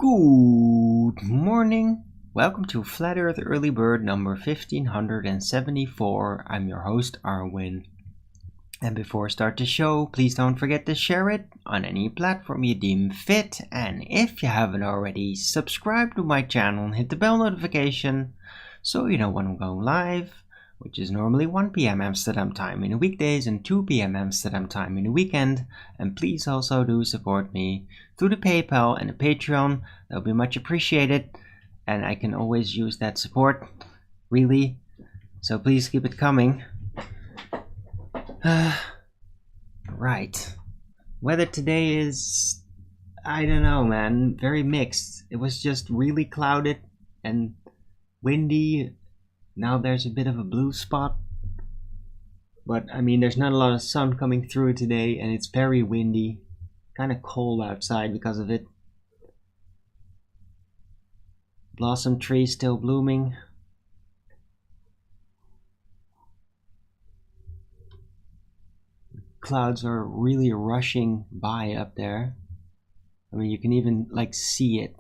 Good morning. Welcome to Flat Earth Early Bird number 1574. I'm your host, Arwin. And before I start the show, please don't forget to share it on any platform you deem fit. And if you haven't already, subscribe to my channel and hit the bell notification so you know when I'm going live, which is normally 1 p.m. Amsterdam time in the weekdays and 2 p.m. Amsterdam time in the weekend. And please also do support me through the PayPal and the Patreon. That would be much appreciated, and I can always use that support, really. So please keep it coming. Right. Weather today is, I don't know, man, very mixed. It was just really clouded and windy. Now there's a bit of a blue spot, but I mean there's not a lot of sun coming through today, and it's very windy, kind of cold outside because of it. Blossom tree still blooming. Clouds are really rushing by up there. I mean, you can even like see it,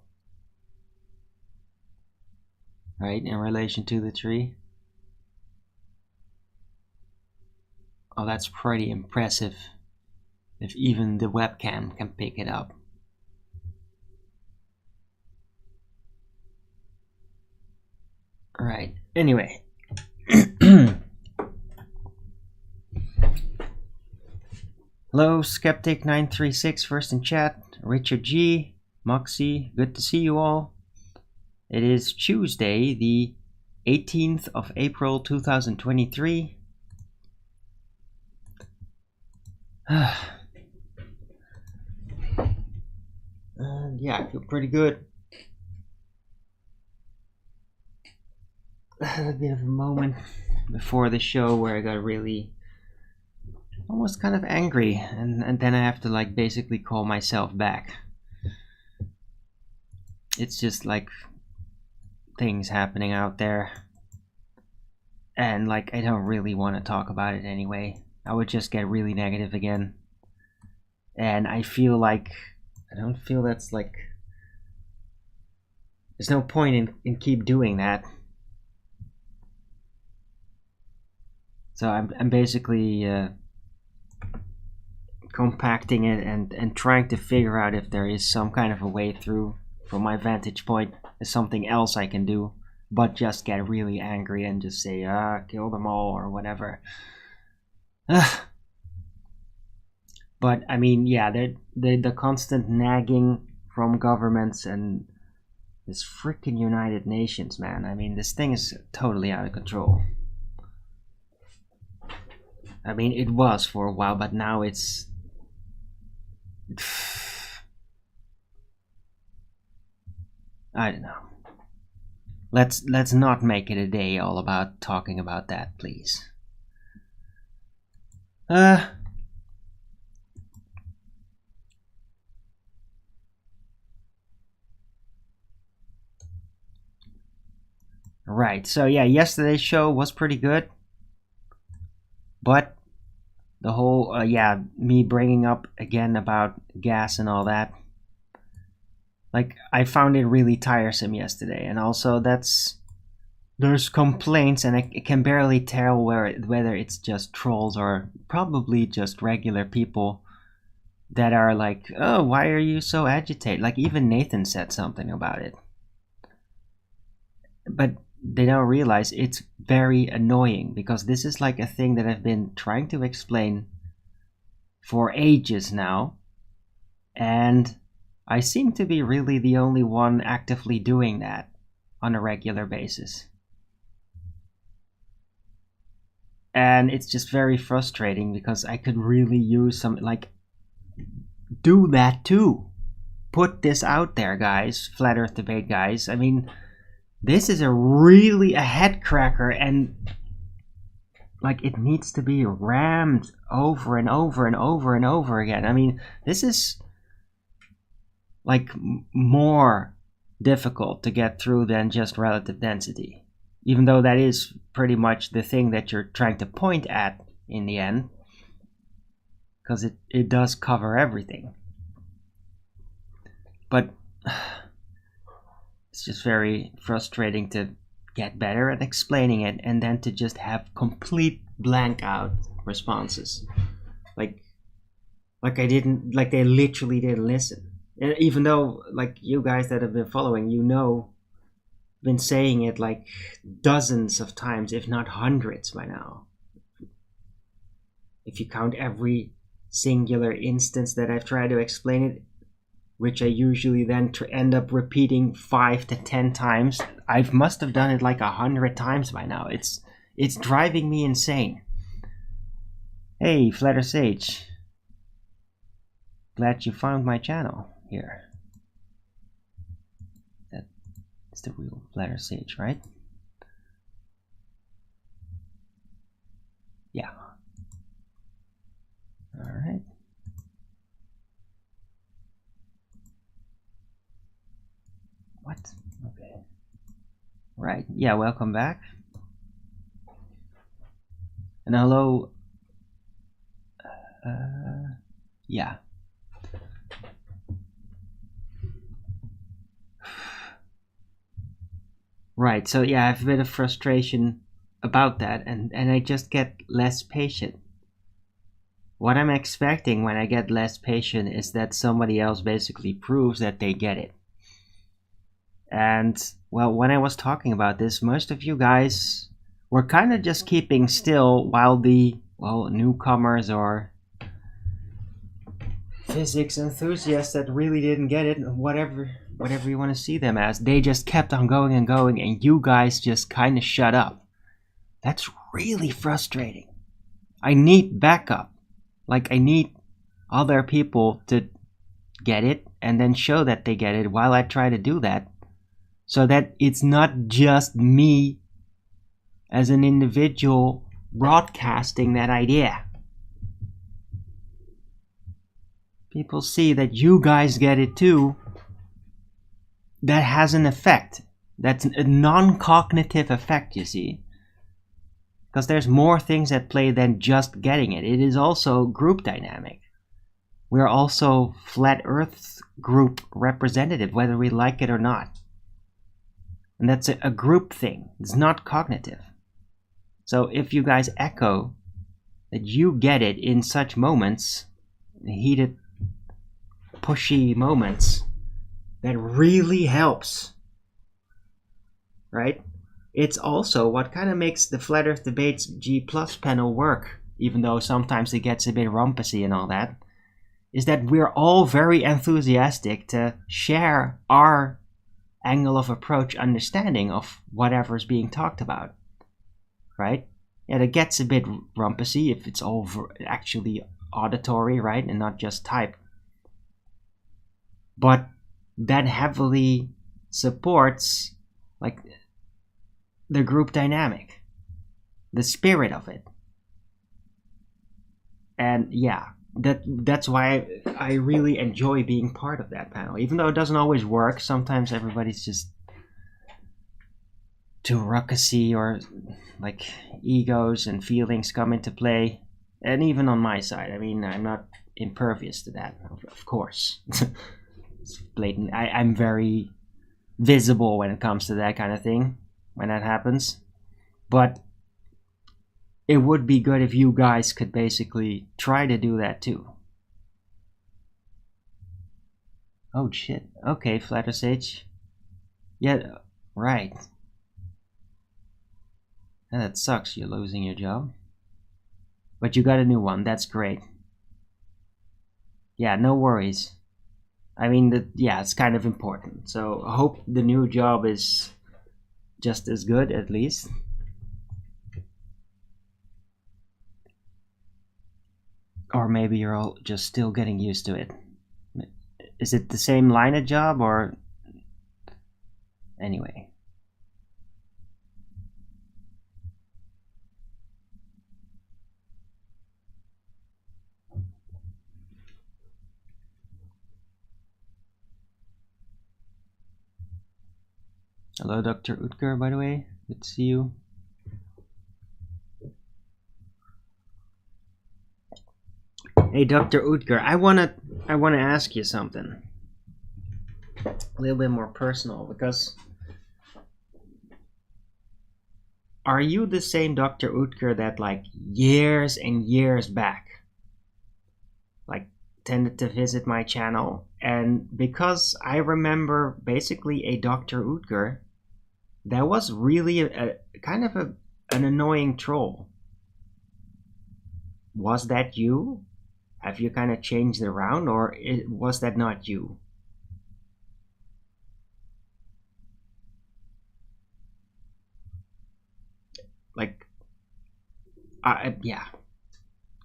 right, in relation to the tree. Oh, that's pretty impressive if even the webcam can pick it up. Right, anyway. Hello, Skeptic936 first in chat, Richard G, Moxie, good to see you all. It is Tuesday, the 18th of April 2023. Yeah, I feel pretty good. A bit of a moment before the show where I got really almost kind of angry, and then I have to like basically call myself back. It's just like things happening out there, and like I don't really want to talk about it anyway. I would just get really negative again, and I feel like I don't feel that's like there's no point in keep doing that. So I'm basically compacting it and trying to figure out if there is some kind of a way through from my vantage point. There's something else I can do but just get really angry and just say kill them all or whatever. But I mean, yeah, the constant nagging from governments and this freaking United Nations, man. I mean, this thing is totally out of control. I mean, it was for a while, but now it's I don't know. Let's not make it a day all about talking about that, please. Right, so yeah, yesterday's show was pretty good. But the whole, me bringing up again about gas and all that, like, I found it really tiresome yesterday. And also there's complaints, and I can barely tell whether it's just trolls or probably just regular people that are like, oh, why are you so agitated? Like, even Nathan said something about it. But they don't realize it's very annoying, because this is like a thing that I've been trying to explain for ages now, and I seem to be really the only one actively doing that on a regular basis. And it's just very frustrating, because I could really use some, like, do that too. Put this out there, guys. Flat Earth Debate guys. I mean, this is a head cracker, and like it needs to be rammed over and over and over and over again. I mean, this is like more difficult to get through than just relative density, even though that is pretty much the thing that you're trying to point at in the end, because it does cover everything. But It's just very frustrating to get better at explaining it and then to just have complete blank out responses. Like they literally didn't listen. And even though, like, you guys that have been following, been saying it like dozens of times, if not hundreds by now. If you count every singular instance that I've tried to explain it, which I usually then end up repeating 5 to 10 times, I must have done it like 100 times by now. It's driving me insane. Hey, Flatter Sage. Glad you found my channel here. That's the real Flatter Sage, right? Yeah. Alright. What? Okay. Right. Yeah, welcome back. And hello. Yeah. Right, so yeah, I have a bit of frustration about that, and I just get less patient. What I'm expecting when I get less patient is that somebody else basically proves that they get it. And, well, when I was talking about this, most of you guys were kind of just keeping still while the, well, newcomers or physics enthusiasts that really didn't get it, whatever you want to see them as, they just kept on going and going, and you guys just kind of shut up. That's really frustrating. I need backup. Like, I need other people to get it and then show that they get it while I try to do that, so that it's not just me as an individual broadcasting that idea. People see that you guys get it too. That has an effect. That's a non-cognitive effect, you see. Because there's more things at play than just getting it. It is also group dynamic. We're also flat earth group representative, whether we like it or not. And that's a group thing. It's not cognitive. So if you guys echo that you get it in such moments, heated, pushy moments, that really helps, right? It's also what kind of makes the Flat Earth Debates G+ panel work, even though sometimes it gets a bit rumpusy and all that, is that we're all very enthusiastic to share our angle of approach understanding of whatever's being talked about, right? And it gets a bit rumpusy if it's all actually auditory, right, and not just type. But that heavily supports, like, the group dynamic, the spirit of it. And yeah, that's why I really enjoy being part of that panel, even though it doesn't always work. Sometimes everybody's just too ruckusy, or like egos and feelings come into play. And even on my side, I mean, I'm not impervious to that, of course. It's blatant. I'm very visible when it comes to that kind of thing, when that happens. But it would be good if you guys could basically try to do that too. Oh shit. Okay, Flatter Sage. Yeah, right. That sucks, you're losing your job. But you got a new one, that's great. Yeah, no worries. I mean, yeah, it's kind of important. So I hope the new job is just as good, at least. Or maybe you're all just still getting used to it. Is it the same line of job, or... Anyway. Hello, Dr. Utker, by the way. Good to see you. Hey, Dr. Utker, I wanna ask you something. little bit more personal, because are you the same Dr. Utker that like years and years back like tended to visit my channel? And because I remember basically a Dr. Utker that was really a kind of an annoying troll. Was that you? Have you kind of changed around, or was that not you? Like, yeah,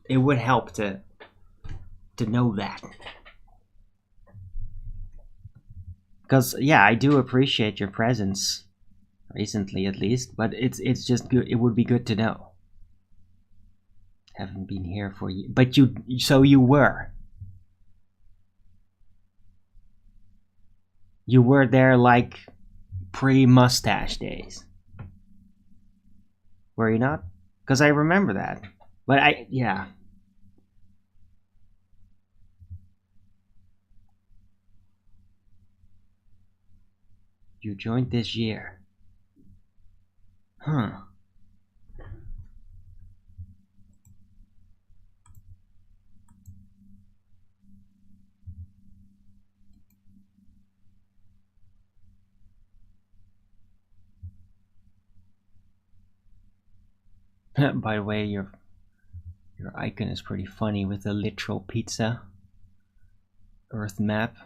it would help to know that. Because yeah, I do appreciate your presence, recently at least, but it's just good. It would be good to know. Haven't been here for you, but so you were there like pre-mustache days, were you not? Because I remember that, but yeah. You joined this year, huh? By the way, your icon is pretty funny with the literal pizza Earth map.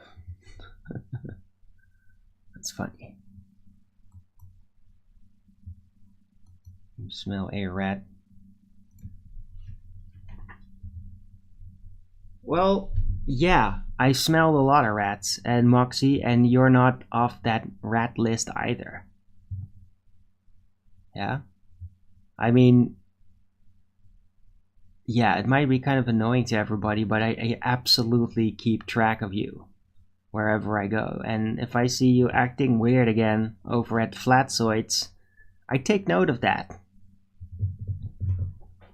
That's funny. You smell a rat. Well, yeah, I smelled a lot of rats, and Moxie, and you're not off that rat list either. Yeah? I mean, yeah, it might be kind of annoying to everybody, but I absolutely keep track of you wherever I go. And if I see you acting weird again over at Flatzoids, I take note of that.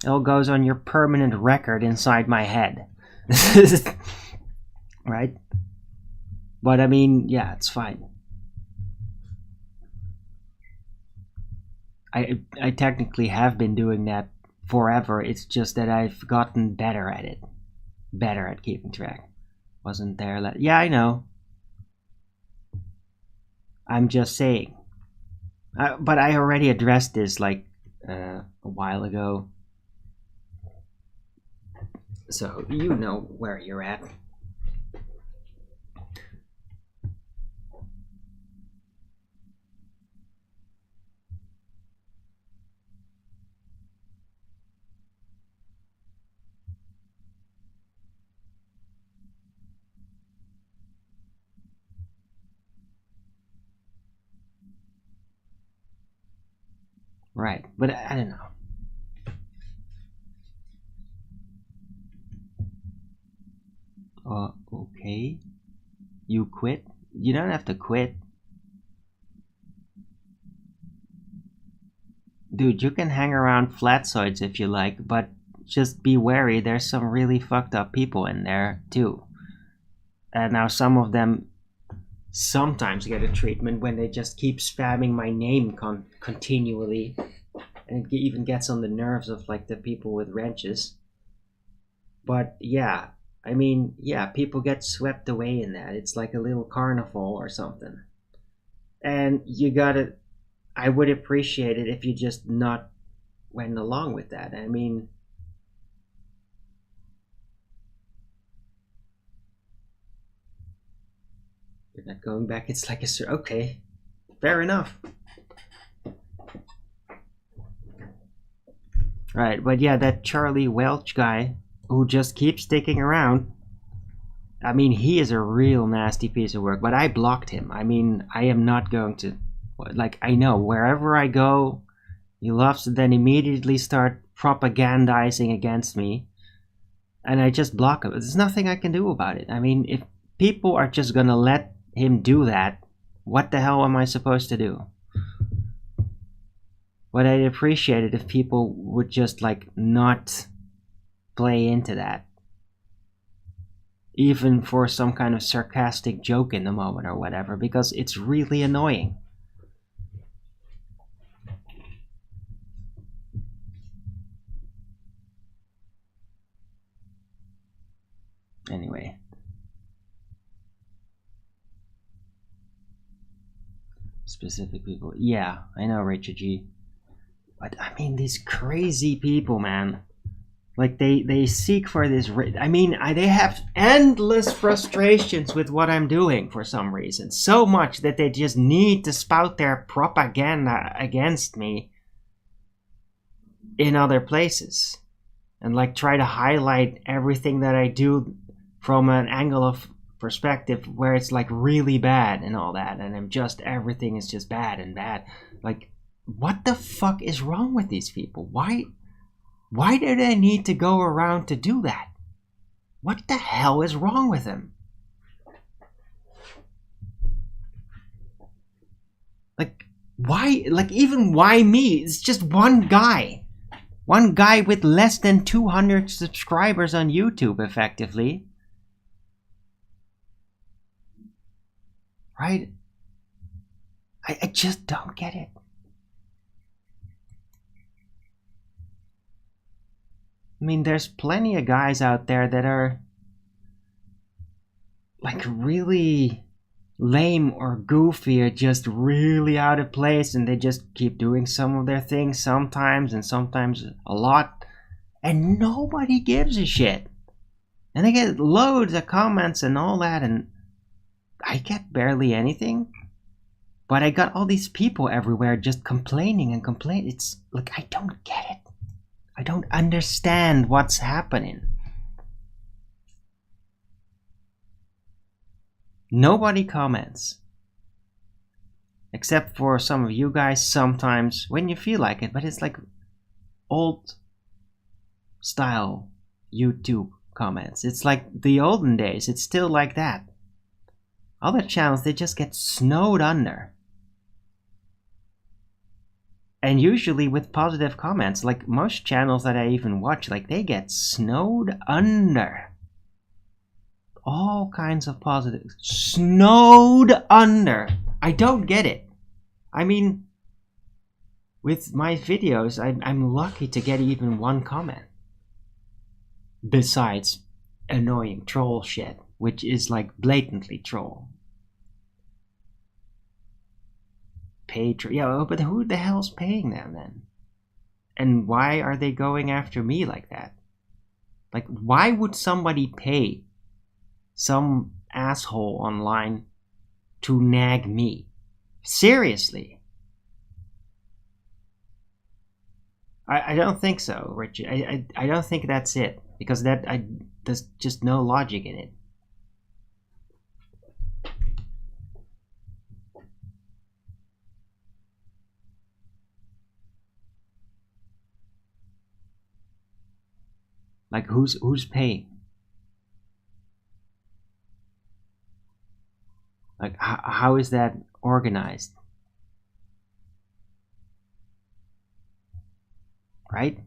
It all goes on your permanent record inside my head. Right? But I mean, yeah, it's fine. I technically have been doing that forever. It's just that I've gotten better at it. Better at keeping track. Wasn't there? Yeah, I know. I'm just saying. But I already addressed this like a while ago. So you know where you're at. Right, but I don't know. Okay. You quit? You don't have to quit. Dude, you can hang around Flatzoids if you like, but just be wary, there's some really fucked up people in there, too. And now some of them sometimes get a treatment when they just keep spamming my name continually. And it even gets on the nerves of like the people with wrenches. But yeah, I mean, yeah, people get swept away in that. It's like a little carnival or something. And you gotta, I would appreciate it if you just not went along with that. I mean, you're not going back. It's like okay, fair enough. Right, but yeah, that Charlie Welch guy who just keeps sticking around. I mean, he is a real nasty piece of work, but I blocked him. I mean, I am not going to, like, I know wherever I go, he loves to then immediately start propagandizing against me, and I just block him. There's nothing I can do about it. I mean, if people are just gonna let him do that, what the hell am I supposed to do? But I'd appreciate it if people would just, like, not play into that. even for some kind of sarcastic joke in the moment or whatever, because it's really annoying. Anyway. Specific people. Yeah, I know, Rachel G. But I mean, these crazy people, man. Like, they seek for this. I mean, they have endless frustrations with what I'm doing for some reason. So much that they just need to spout their propaganda against me in other places. And, like, try to highlight everything that I do from an angle of perspective where it's, like, really bad and all that. And I'm just, everything is just bad and bad. Like, what the fuck is wrong with these people? Why do they need to go around to do that? What the hell is wrong with them? Like, why? Like, even why me? It's just one guy. One guy with less than 200 subscribers on YouTube, effectively. Right? I just don't get it. I mean, there's plenty of guys out there that are like really lame or goofy or just really out of place, and they just keep doing some of their things sometimes and sometimes a lot, and nobody gives a shit. And they get loads of comments and all that, and I get barely anything. But I got all these people everywhere just complaining and complaining. It's like, I don't get it. I don't understand what's happening. Nobody comments. Except for some of you guys sometimes when you feel like it. But it's like old style YouTube comments. It's like the olden days. It's still like that. Other channels, they just get snowed under. And usually with positive comments, like most channels that I even watch, like they get snowed under. All kinds of positives. Snowed under. I don't get it. I mean, with my videos, I'm lucky to get even one comment. Besides annoying troll shit, which is like blatantly troll. Yeah, but who the hell's paying them then? And why are they going after me like that? Like, why would somebody pay some asshole online to nag me? Seriously? I don't think so, Richard. I don't think that's it, because there's just no logic in it. Like, who's paying? Like, how is that organized? Right?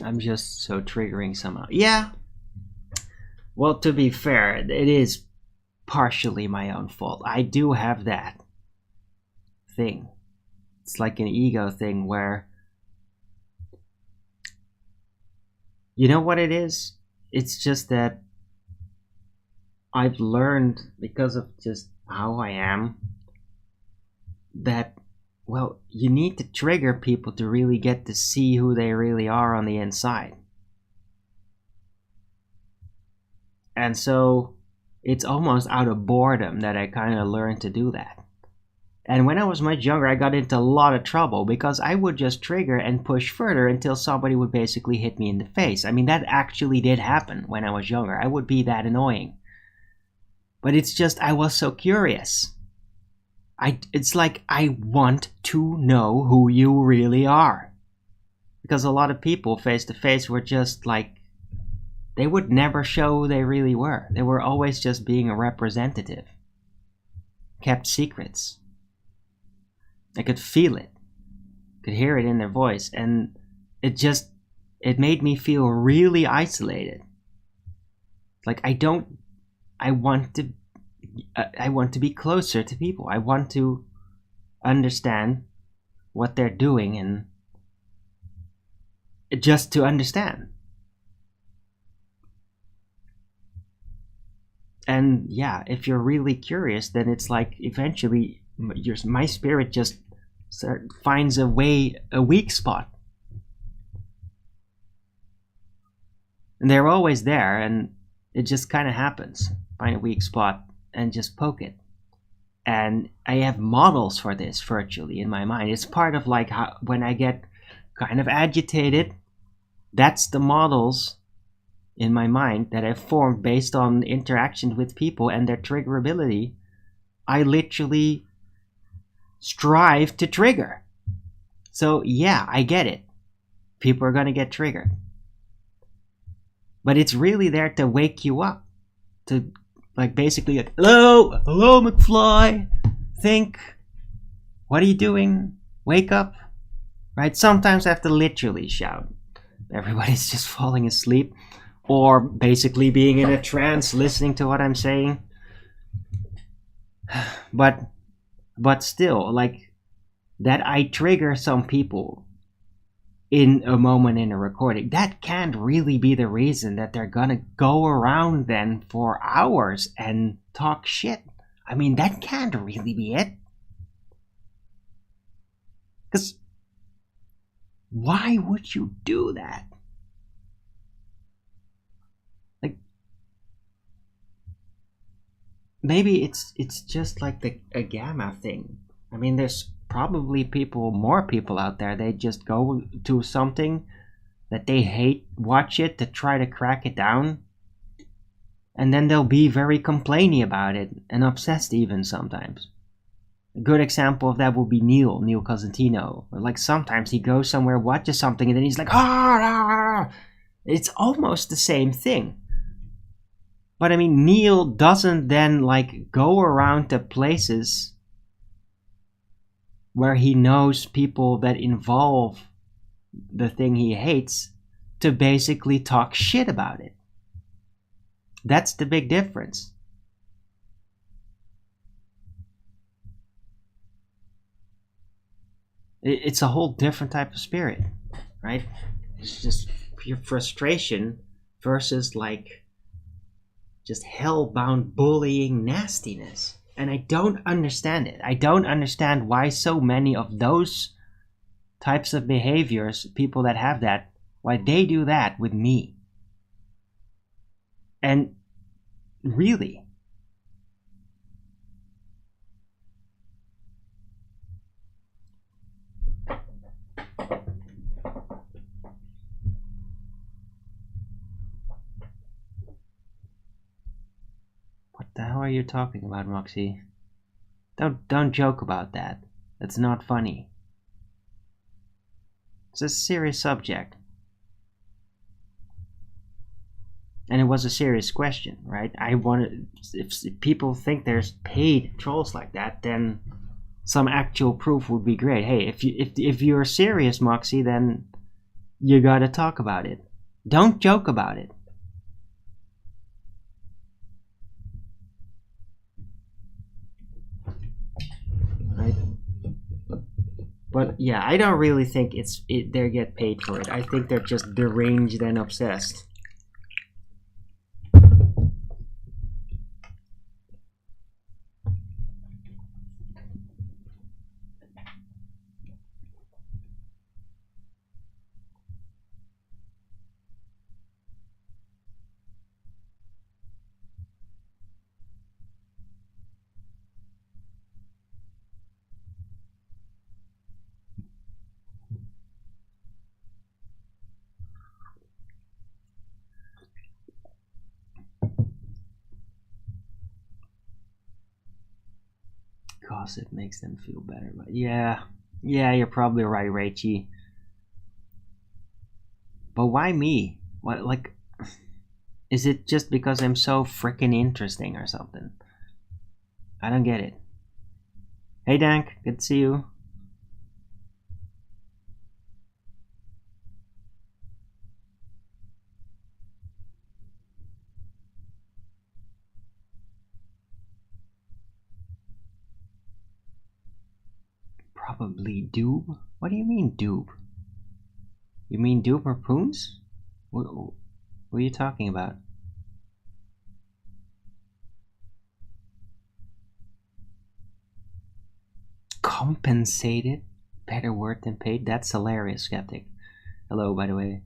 I'm just so triggering somehow. Yeah. Well, to be fair, it is partially my own fault. I do have that thing. It's like an ego thing where, you know what it is? It's just that I've learned, because of just how I am, that, well, you need to trigger people to really get to see who they really are on the inside. And so it's almost out of boredom that I kind of learned to do that. And when I was much younger, I got into a lot of trouble because I would just trigger and push further until somebody would basically hit me in the face. I mean, that actually did happen when I was younger. I would be that annoying. But it's just, I was so curious. It's like, I want to know who you really are. Because a lot of people face to face were just like, they would never show who they really were. They were always just being a representative. Kept secrets. I could feel it. Could hear it in their voice. And it made me feel really isolated. Like I want to be closer to people. I want to understand what they're doing, and just to understand. And yeah, if you're really curious, then it's like eventually my spirit just finds a weak spot. And they're always there, and it just kind of happens. Find a weak spot and just poke it. And I have models for this virtually in my mind. It's part of like how, when I get kind of agitated, that's the models in my mind that I've formed based on interactions with people and their triggerability. I literally strive to trigger. So yeah, I get it. People are going to get triggered. But it's really there to wake you up. To like basically like, hello McFly. Think. What are you doing? Wake up. Right? Sometimes I have to literally shout. Everybody's just falling asleep. Or basically being in a trance, listening to what I'm saying. But still, like, that I trigger some people in a moment in a recording, that can't really be the reason that they're gonna go around then for hours and talk shit. I mean, that can't really be it. Because why would you do that? Maybe it's just like a gamma thing. I mean, there's probably more people out there, they just go to something that they hate, watch it to try to crack it down, and then they'll be very complainy about it and obsessed even sometimes. A good example of that would be Neil Cosentino. Like sometimes he goes somewhere, watches something, and then he's like, ah! It's almost the same thing. But I mean, Neil doesn't then like go around to places where he knows people that involve the thing he hates to basically talk shit about it. That's the big difference. It's a whole different type of spirit, right? It's just pure frustration versus like just hell-bound bullying nastiness. And I don't understand it. I don't understand why so many of those types of behaviors, people that have that, why they do that with me. And really, what the hell are you talking about, Moxie? Don't joke about that. That's not funny. It's a serious subject. And it was a serious question, right? If people think there's paid trolls like that, then some actual proof would be great. Hey, if you're serious, Moxie, then you gotta talk about it. Don't joke about it. Right? But yeah, I don't really think they get paid for it. I think they're just deranged and obsessed. Cause it makes them feel better. But yeah, you're probably right, Rachie. But why me? What, like, is it just because I'm so freaking interesting or something? I don't get it. Hey Dank, good to see you. Probably doob? What do you mean doob? You mean doob or poons? What are you talking about? Compensated? Better word than paid? That's hilarious, Skeptic. Hello, by the way.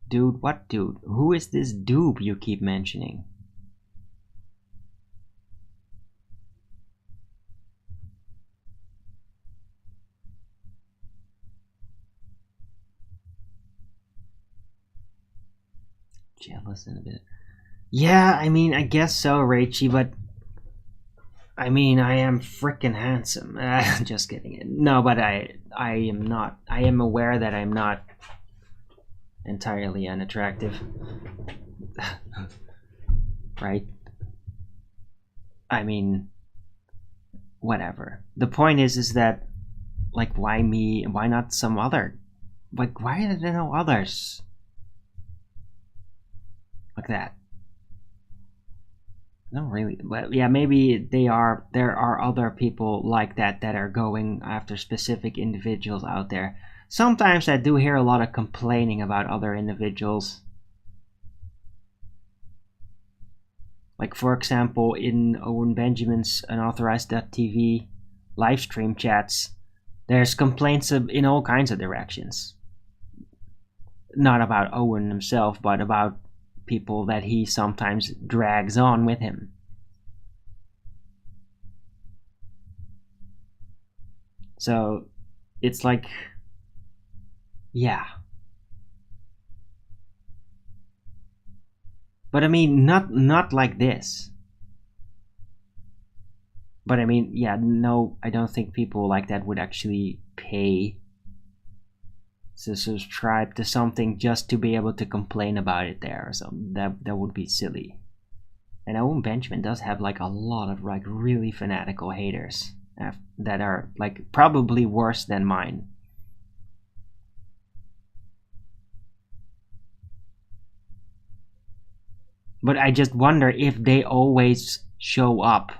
Dude, what dude? Who is this doob you keep mentioning? Jealous in a bit. Yeah, I mean, I guess so, Rachy, but I mean, I am frickin' handsome. Just kidding. No, but I am not. I am aware that I'm not entirely unattractive. Right? I mean, whatever. The point is that, like, why me? Why not some other? Like, why are there no others? Like that. No, really. Well, yeah, maybe they are. There are other people like that that are going after specific individuals out there. Sometimes I do hear a lot of complaining about other individuals. Like, for example, in Owen Benjamin's unauthorized.tv live stream chats, there's complaints in all kinds of directions. Not about Owen himself, but about people that he sometimes drags on with him. So it's like, yeah. But I mean, not like this. But I mean, yeah, no, I don't think people like that would actually pay to subscribe to something just to be able to complain about it there. So that would be silly. And Owen Benjamin does have like a lot of like really fanatical haters that are like probably worse than mine. But I just wonder if they always show up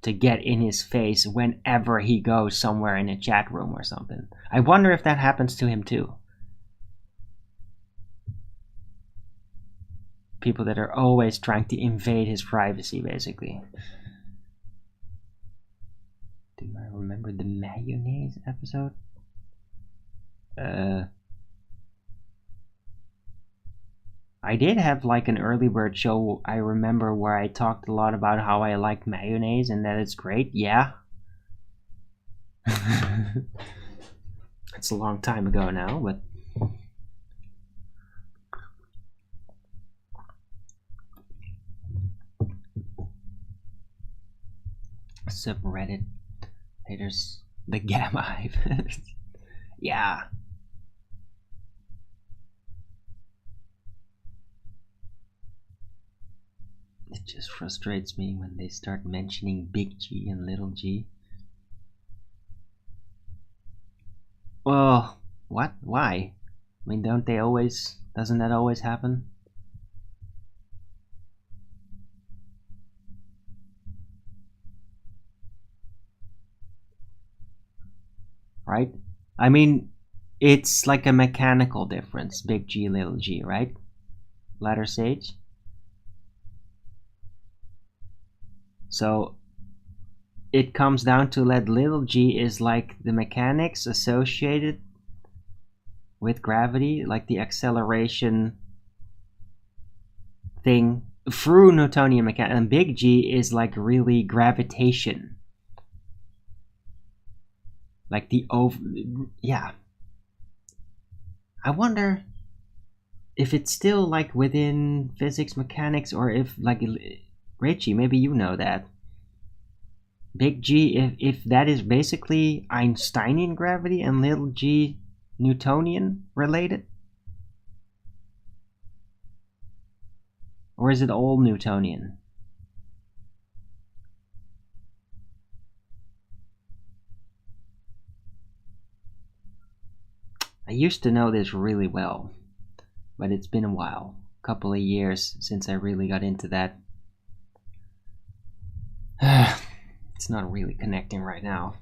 to get in his face whenever he goes somewhere in a chat room or something. I wonder if that happens to him too. People that are always trying to invade his privacy, basically. Do I remember the mayonnaise episode? I did have like an early bird show, I remember, where I talked a lot about how I like mayonnaise and that it's great. Yeah. It's a long time ago now, but subreddit haters, the gamma hype. Yeah. It just frustrates me when they start mentioning big G and little g. Well, what? Why? I mean, don't they always? Doesn't that always happen? Right? I mean, it's like a mechanical difference, big G, little g, right? Ladder Sage. So it comes down to that little g is like the mechanics associated with gravity, like the acceleration thing through Newtonian mechanics, and big G is like really gravitation. Like the yeah. I wonder if it's still like within physics mechanics, or if like Richie, maybe you know that. Big G, if that is basically Einsteinian gravity and little g Newtonian related? Or is it all Newtonian? used to know this really well, but it's been a while, a couple of years since I really got into that. It's not really connecting right now.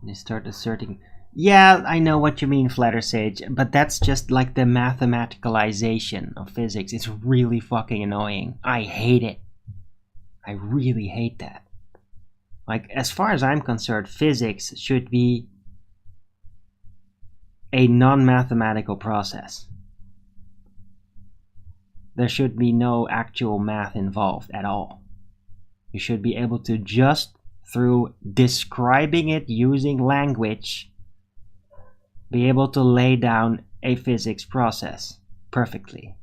They start asserting, yeah, I know what you mean, Flatter Sage, but that's just like the mathematicalization of physics. It's really fucking annoying. I hate it. I really hate that. Like, as far as I'm concerned, physics should be a non-mathematical process. There should be no actual math involved at all. You should be able to just through describing it using language, be able to lay down a physics process perfectly,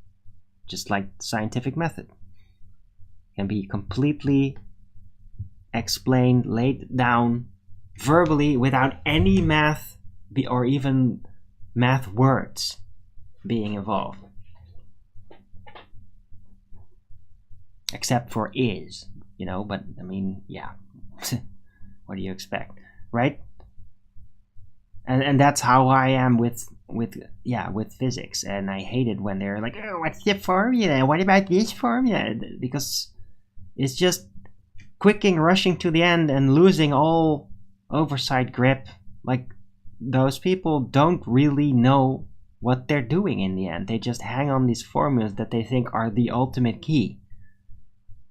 just like the scientific method. Can be completely explained, laid down verbally without any math or even math words being involved. Except for is, you know, but I mean, yeah. What do you expect, right? And that's how I am with physics, and I hate it when they're like, oh, what's the formula? What about this formula? Because it's just quicking, rushing to the end and losing all oversight grip. Like, those people don't really know what they're doing in the end. They just hang on these formulas that they think are the ultimate key.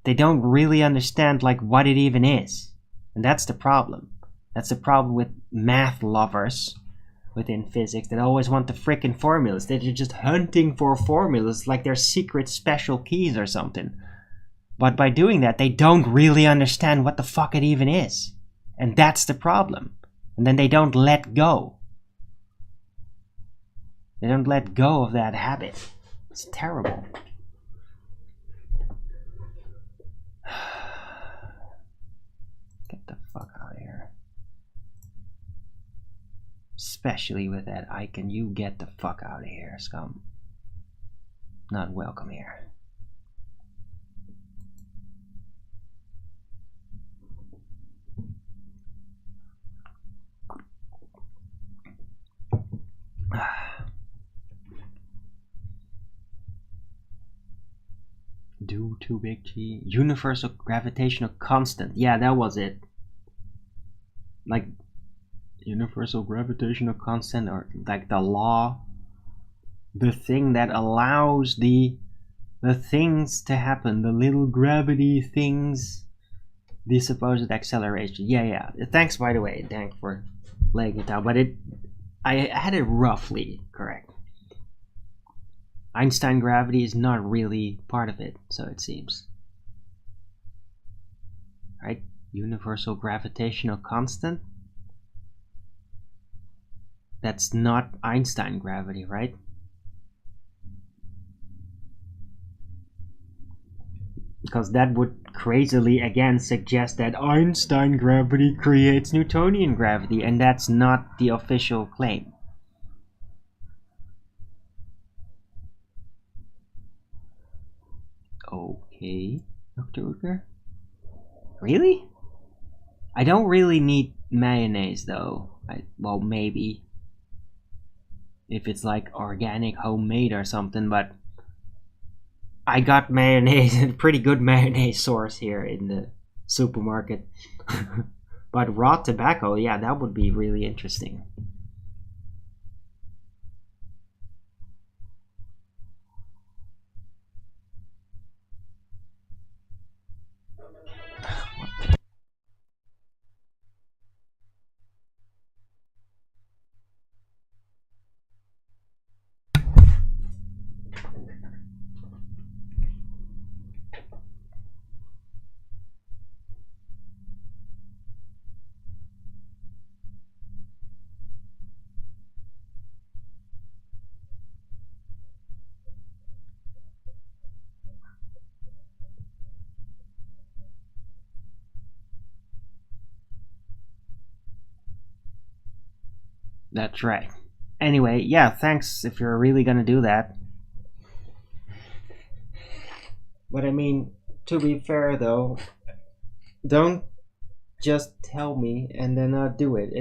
They don't really understand like what it even is. And that's the problem. That's the problem with math lovers within physics that always want the frickin' formulas. They're just hunting for formulas like they're secret special keys or something. But by doing that, they don't really understand what the fuck it even is. And that's the problem. And then they don't let go. They don't let go of that habit. It's terrible. Get the fuck out of here. Especially with that icon, you get the fuck out of here, scum. Not welcome here. Do too big G. Universal gravitational constant. Yeah, that was it. Like, universal gravitational constant, or like the law. The thing that allows the things to happen. The little gravity things. The supposed acceleration. Yeah. Thanks, by the way, Dan, for laying it out. But I had it roughly correct. Einstein gravity is not really part of it, so it seems. Right? Universal gravitational constant? That's not Einstein gravity, right? Because that would crazily again suggest that Einstein gravity creates Newtonian gravity, and that's not the official claim. Okay, Dr. Uger? Really? I don't really need mayonnaise though. Well, maybe. If it's like organic, homemade or something, but I got mayonnaise, a pretty good mayonnaise source here in the supermarket. But raw tobacco, yeah, that would be really interesting. That's right. Anyway, yeah, thanks if you're really gonna do that. But I mean, to be fair though, don't just tell me and then not do it.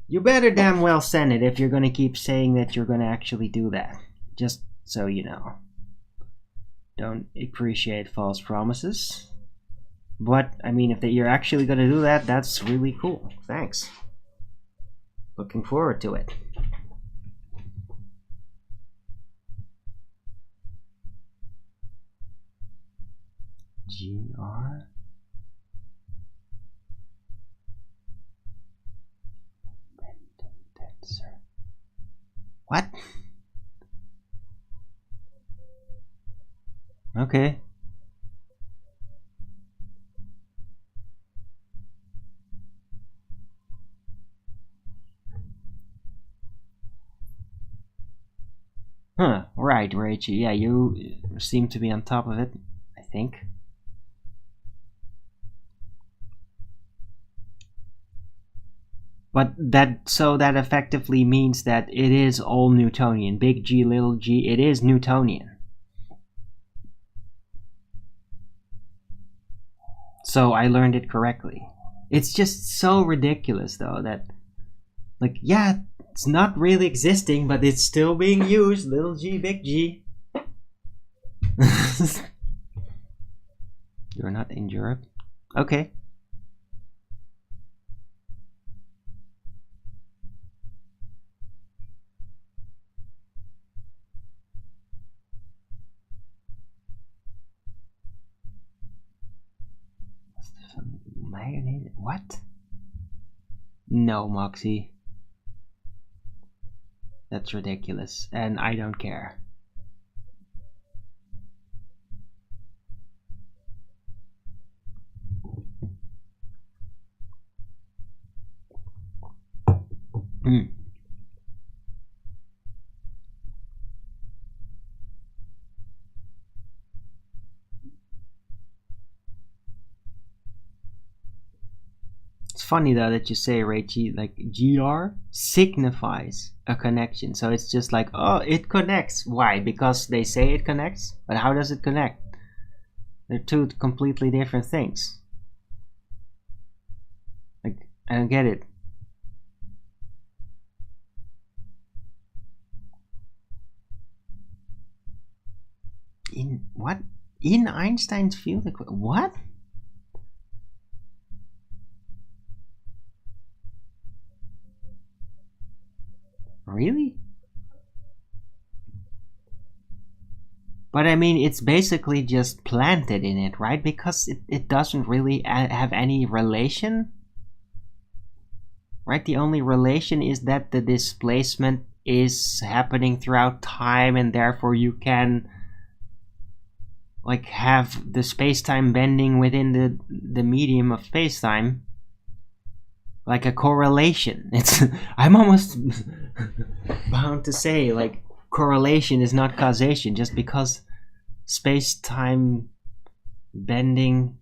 You better damn well send it if you're gonna keep saying that you're gonna actually do that. Just so you know. Don't appreciate false promises. But, I mean, if you're actually gonna do that, that's really cool. Thanks. Looking forward to it. GR? What? Okay. Huh, right, Raichi. Yeah, you seem to be on top of it, I think. But that effectively means that it is all Newtonian. Big G, little g, it is Newtonian. So I learned it correctly. It's just so ridiculous though that, like, yeah, it's not really existing, but it's still being used. Little g, big G. You're not in Europe? Okay. What? No, Moxie. That's ridiculous, and I don't care. It's funny though that you say, Reichi, like GR signifies a connection. So it's just like, oh, it connects. Why? Because they say it connects? But how does it connect? They're two completely different things. Like, I don't get it. In what? In Einstein's field? What? Really? But I mean, it's basically just planted in it, right? Because it doesn't really have any relation. Right? The only relation is that the displacement is happening throughout time, and therefore you can like have the space-time bending within the medium of space-time. Like a correlation. It's I'm almost bound to say, like, correlation is not causation. Just because space-time bending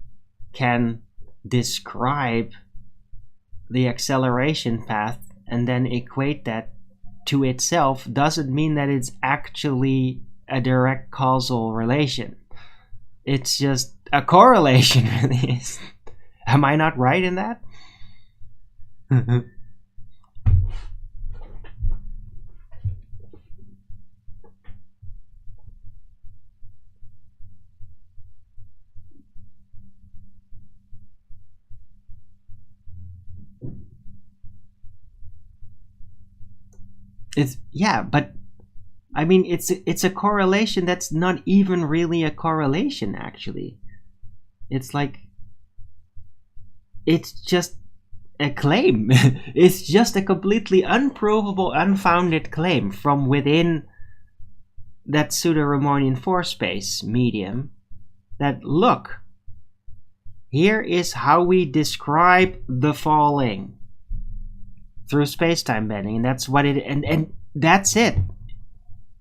can describe the acceleration path and then equate that to itself doesn't mean that it's actually a direct causal relation. It's just a correlation, really. Am I not right in that? It's, yeah, but I mean, it's a correlation that's not even really a correlation, actually. It's like, it's just a claim. It's just a completely unprovable, unfounded claim from within that pseudo-Riemannian force space medium that, look, here is how we describe the falling through space-time bending, and that's what it, and that's it.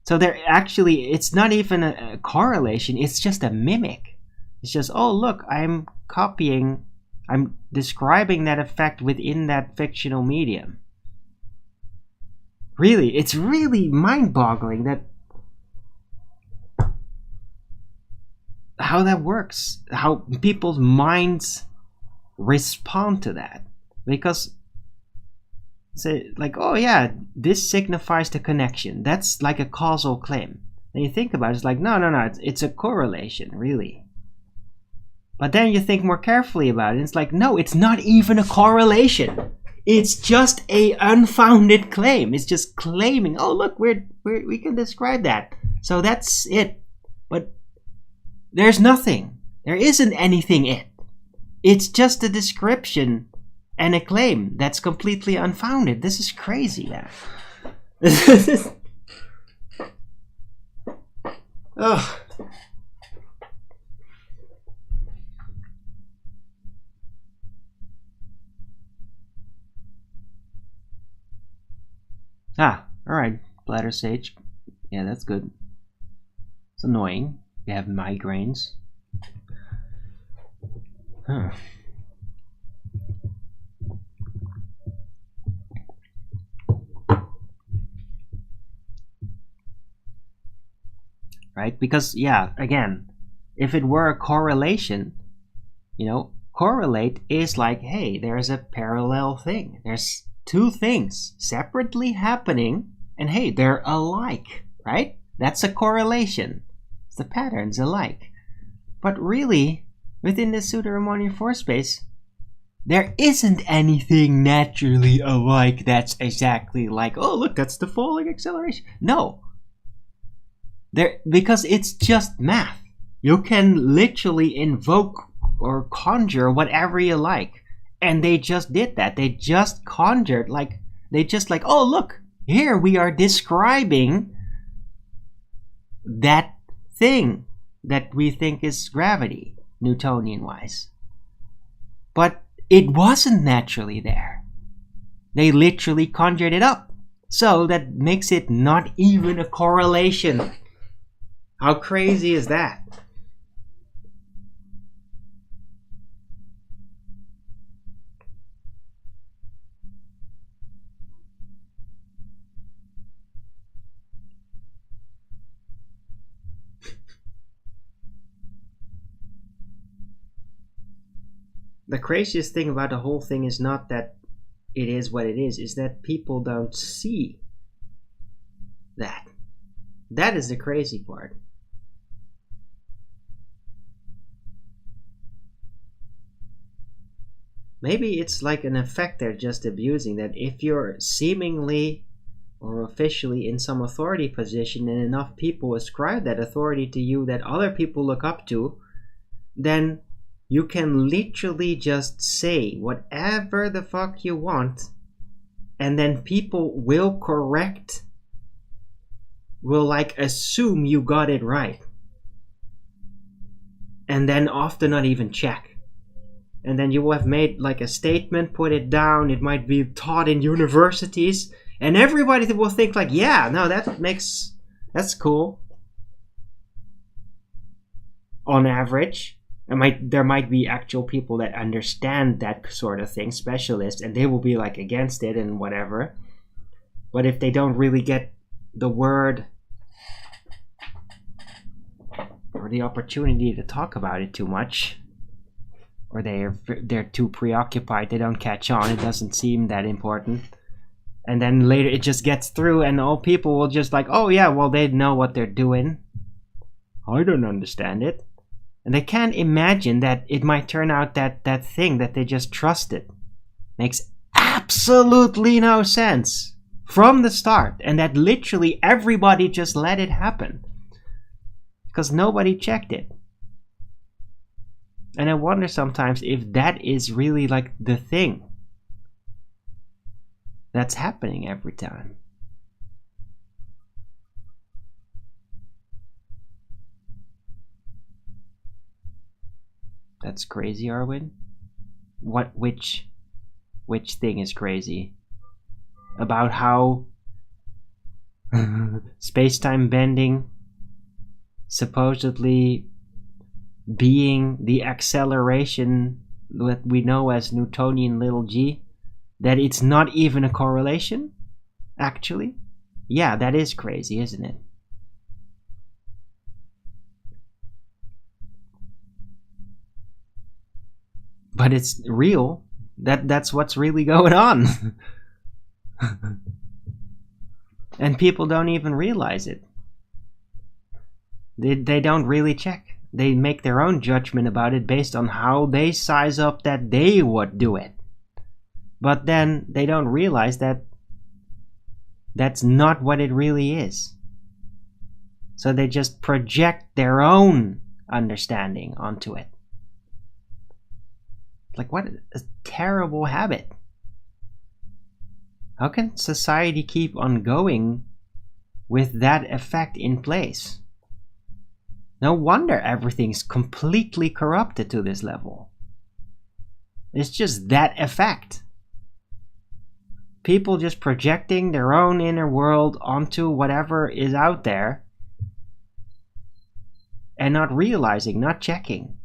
So there actually, it's not even a correlation, it's just a mimic. It's just, oh look, I'm describing that effect within that fictional medium. Really, it's really mind-boggling that how that works, how people's minds respond to that. Because say like, oh yeah, this signifies the connection. That's like a causal claim. And you think about it, it's like, no, it's a correlation, really. But then you think more carefully about it, and it's like, no, it's not even a correlation. It's just a unfounded claim. It's just claiming, oh look, we can describe that. So that's it. But there's nothing. There isn't anything it. It's just a description and a claim that's completely unfounded. This is crazy, man. Oh. Ah, alright, bladder sage. Yeah, that's good. It's annoying. You have migraines. Huh. Right? Because, yeah, again, if it were a correlation, you know, correlate is like, hey, there's a parallel thing. There's two things separately happening, and hey, they're alike, right? That's a correlation. The patterns alike. But really, within the pseudo-Riemannian force space, there isn't anything naturally alike that's exactly like, oh look, that's the falling acceleration. No. Because it's just math. You can literally invoke or conjure whatever you like. And they just did that. They just conjured, like, they just like, oh look, here we are describing that thing that we think is gravity, Newtonian wise. But it wasn't naturally there. They literally conjured it up. So that makes it not even a correlation. How crazy is that? The craziest thing about the whole thing is not that it is what it is that people don't see that. That is the crazy part. Maybe it's like an effect they're just abusing, that if you're seemingly or officially in some authority position and enough people ascribe that authority to you that other people look up to, then you can literally just say whatever the fuck you want, and then people will like assume you got it right. And then often not even check. And then you will have made like a statement, put it down, it might be taught in universities, and everybody will think like, yeah, no, that's cool. On average. There might be actual people that understand that sort of thing, specialists, and they will be like against it and whatever. But if they don't really get the word or the opportunity to talk about it too much, or they're too preoccupied, they don't catch on, it doesn't seem that important, and then later it just gets through and all people will just like, oh yeah, well, they know what they're doing, I don't understand it. And they can't imagine that it might turn out that that thing that they just trusted makes absolutely no sense from the start, and that literally everybody just let it happen because nobody checked it. And I wonder sometimes if that is really like the thing that's happening every time. That's crazy, Arwin. Which thing is crazy? About how space-time bending supposedly being the acceleration that we know as Newtonian little g, that it's not even a correlation, actually? Yeah, that is crazy, isn't it? But it's real. That's what's really going on. And people don't even realize it. They don't really check. They make their own judgment about it based on how they size up that they would do it. But then they don't realize that that's not what it really is. So they just project their own understanding onto it. Like, what a terrible habit. How can society keep on going with that effect in place? No wonder everything's completely corrupted to this level. It's just that effect. People just projecting their own inner world onto whatever is out there and not realizing, not checking.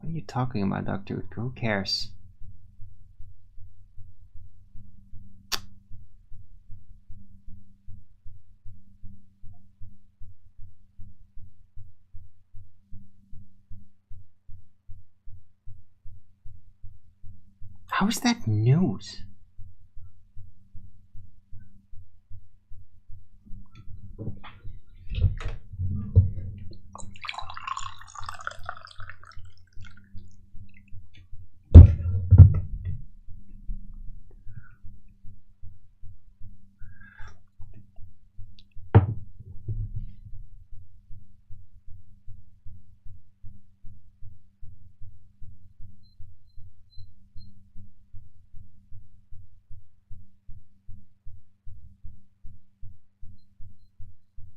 What are you talking about, Dr. Utker? Who cares? How is that news?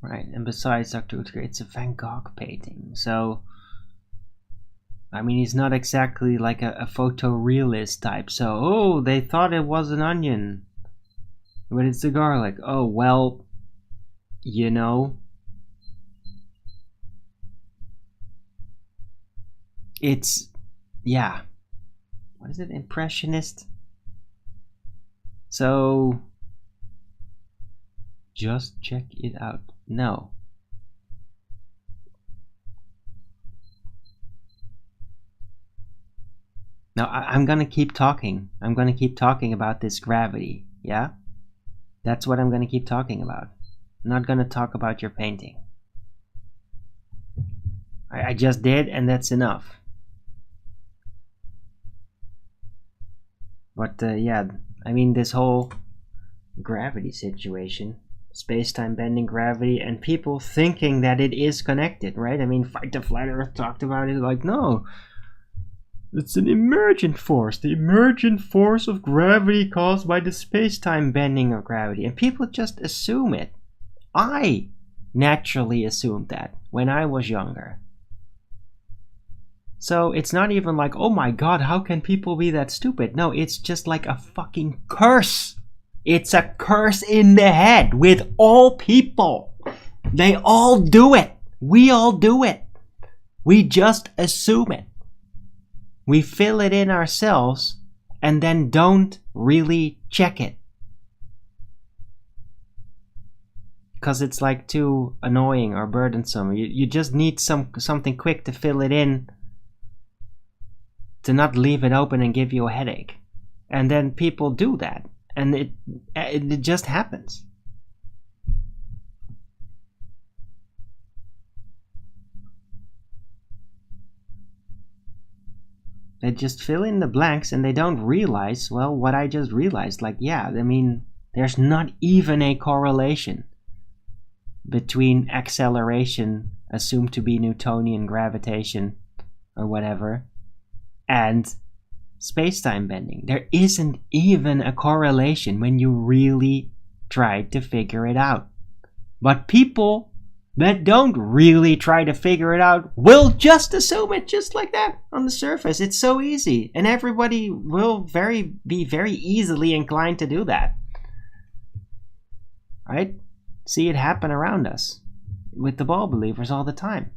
Right, and besides, Dr. Utker, it's a Van Gogh painting, so I mean, he's not exactly like a photorealist type, so, oh, they thought it was an onion, but it's a garlic. Oh, well, you know, it's, yeah, what is it, impressionist? So, just check it out. No. Now, I'm gonna keep talking. I'm gonna keep talking about this gravity, yeah? That's what I'm gonna keep talking about. I'm not gonna talk about your painting. I just did, and that's enough. But, yeah, I mean, this whole gravity situation, space-time bending gravity, and people thinking that it is connected, right? I mean, Fight the Flat Earth talked about it like, no, it's an emergent force, the emergent force of gravity caused by the space-time bending of gravity, and people just assume it. I naturally assumed that when I was younger. So it's not even like, oh my god, how can people be that stupid? No, it's just like a fucking curse. It's a curse in the head with all people. They all do it. We all do it. We just assume it. We fill it in ourselves and then don't really check it. Because it's like too annoying or burdensome. You just need something quick to fill it in, to not leave it open and give you a headache. And then people do that. And it just happens. They just fill in the blanks and they don't realize, well, what I just realized. Like, yeah, I mean, there's not even a correlation between acceleration, assumed to be Newtonian gravitation or whatever, and space-time bending. There isn't even a correlation when you really try to figure it out. But people that don't really try to figure it out will just assume it just like that on the surface. It's so easy, and everybody will be very easily inclined to do that. Right? See it happen around us with the ball believers all the time.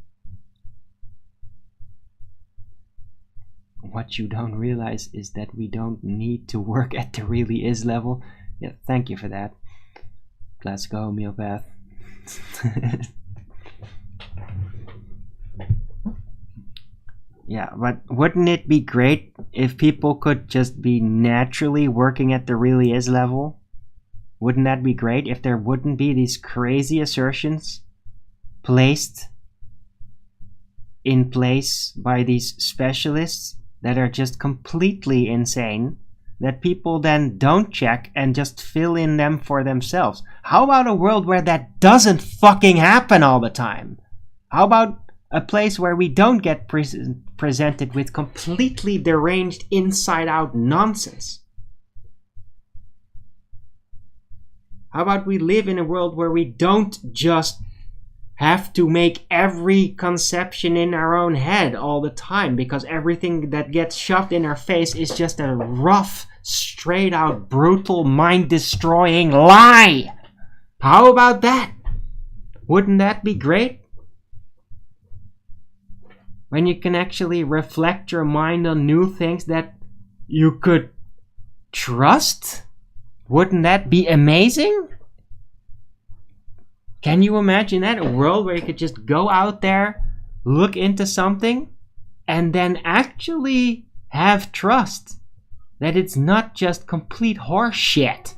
What you don't realize is that we don't need to work at the really is level. Yeah, thank you for that. Classical homeopath. Yeah, but wouldn't it be great if people could just be naturally working at the really is level? Wouldn't that be great if there wouldn't be these crazy assertions placed in place by these specialists that are just completely insane, that people then don't check and just fill in them for themselves? How about a world where that doesn't fucking happen all the time? How about a place where we don't get presented with completely deranged inside-out nonsense? How about we live in a world where we don't just have to make every conception in our own head all the time, because everything that gets shoved in our face is just a rough, straight-out, brutal, mind-destroying lie? How about that? Wouldn't that be great? When you can actually reflect your mind on new things that you could trust? Wouldn't that be amazing? Can you imagine that? A world where you could just go out there, look into something, and then actually have trust that it's not just complete horse shit.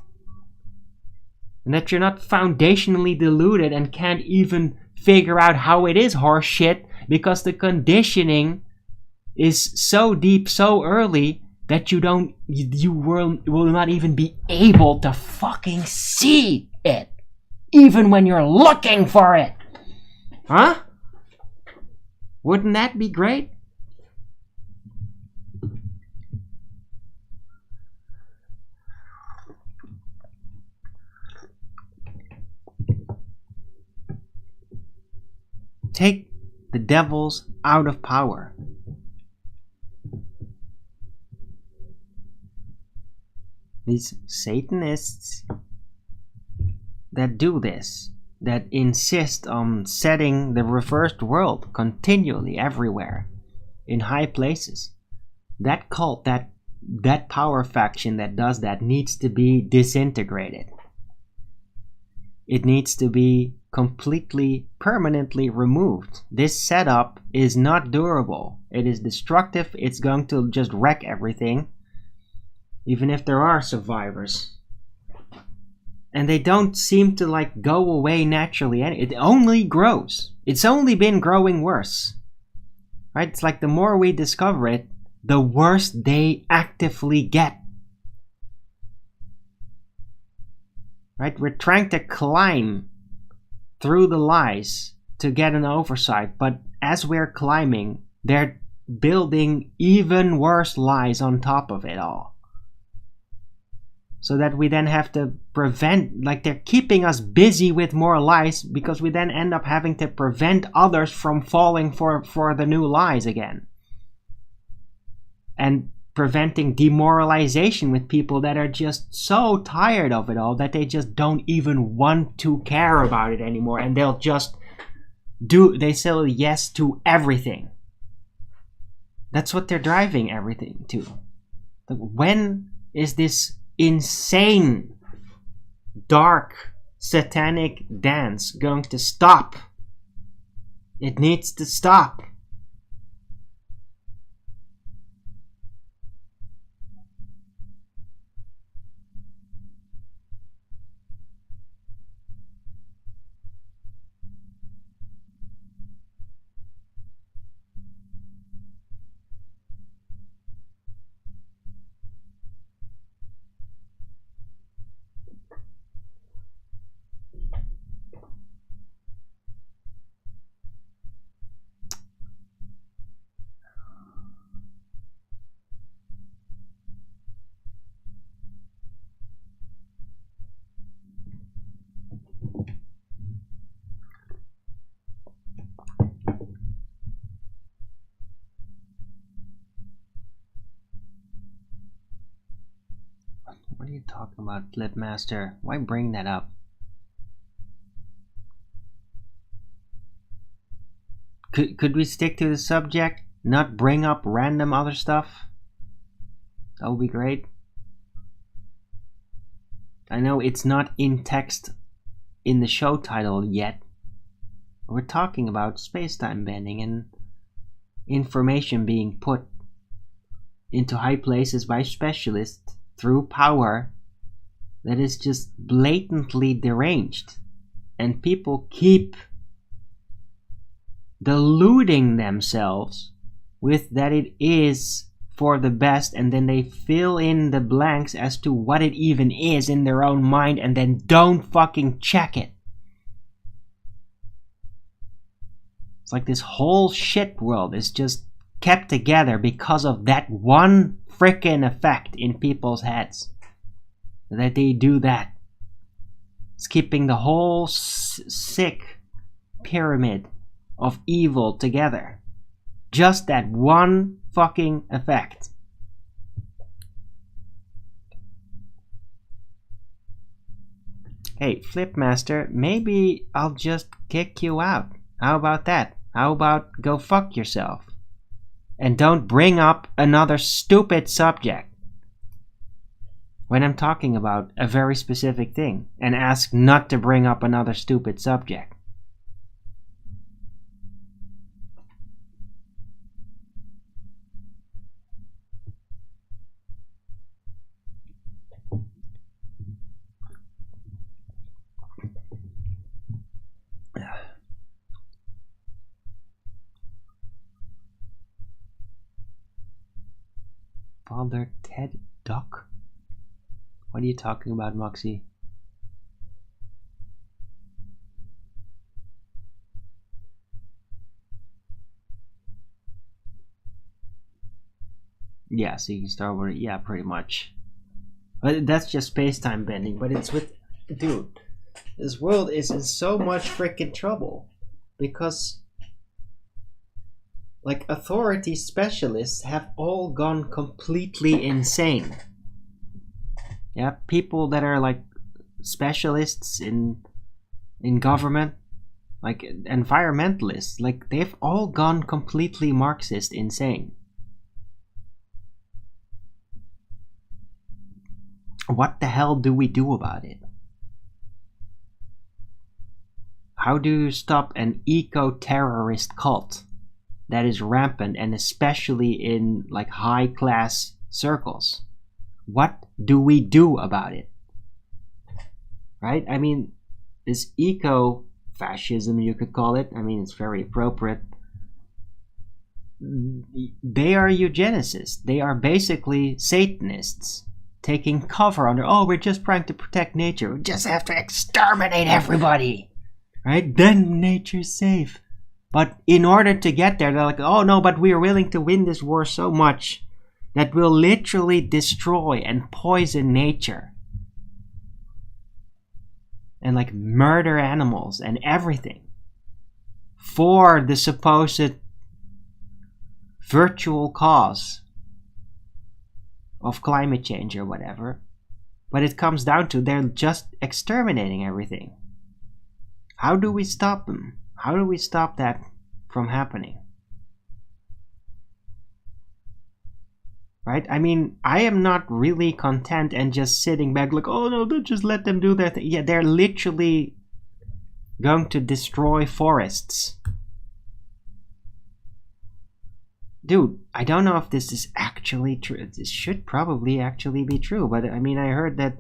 And that you're not foundationally deluded and can't even figure out how it is horse shit, because the conditioning is so deep so early that you will not even be able to fucking see it, even when you're looking for it. Huh? Wouldn't that be great? Take the devils out of power. These Satanists that do this, that insist on setting the reversed world continually everywhere, in high places, that cult, that power faction that does that needs to be disintegrated. It needs to be completely, permanently removed. This setup is not durable. It is destructive. It's going to just wreck everything, even if there are survivors. And they don't seem to like go away naturally. It only grows. It's only been growing worse. Right? It's like the more we discover it, the worse they actively get. Right? We're trying to climb through the lies to get an oversight, but as we're climbing, they're building even worse lies on top of it all. So that we then have to prevent, like they're keeping us busy with more lies, because we then end up having to prevent others from falling for the new lies again. And preventing demoralization with people that are just so tired of it all that they just don't even want to care about it anymore, and they'll just they say yes to everything. That's what they're driving everything to. Like, when is this insane, dark, satanic dance going to stop? It needs to stop. What are you talking about, Flipmaster? Why bring that up? Could we stick to the subject? Not bring up random other stuff? That would be great. I know it's not in text in the show title yet. We're talking about space-time bending and information being put into high places by specialists through power that is just blatantly deranged. And people keep deluding themselves with that it is for the best, and then they fill in the blanks as to what it even is in their own mind and then don't fucking check it. It's like this whole shit world is just kept together because of that one frickin' effect in people's heads. That they do that. It's keeping the whole sick pyramid of evil together. Just that one fucking effect. Hey, Flipmaster, maybe I'll just kick you out. How about that? How about go fuck yourself? And don't bring up another stupid subject when I'm talking about a very specific thing, and ask not to bring up another stupid subject. Father Ted Duck? What are you talking about, Moxie? Yeah, so you can start with it. Yeah, pretty much. But that's just space-time bending. But it's with... Dude, this world is in so much freaking trouble. Because... like, authority specialists have all gone completely insane. Yeah, people that are like specialists in government, like environmentalists, like they've all gone completely Marxist insane. What the hell do we do about it? How do you stop an eco-terrorist cult that is rampant, and especially in like high-class circles? What do we do about it? Right? I mean, this eco-fascism, you could call it. I mean, it's very appropriate. They are eugenicists. They are basically Satanists taking cover under, oh, we're just trying to protect nature. We just have to exterminate everybody. Right? Then nature's safe. But in order to get there, they're like, oh no, but we are willing to win this war so much that we'll literally destroy and poison nature. And like murder animals and everything. For the supposed virtual cause of climate change or whatever. But it comes down to they're just exterminating everything. How do we stop them? How do we stop that from happening? Right? I mean, I am not really content and just sitting back like, oh no, just let them do their thing. Yeah, they're literally going to destroy forests. Dude, I don't know if this is actually true. This should probably actually be true. But I mean, I heard that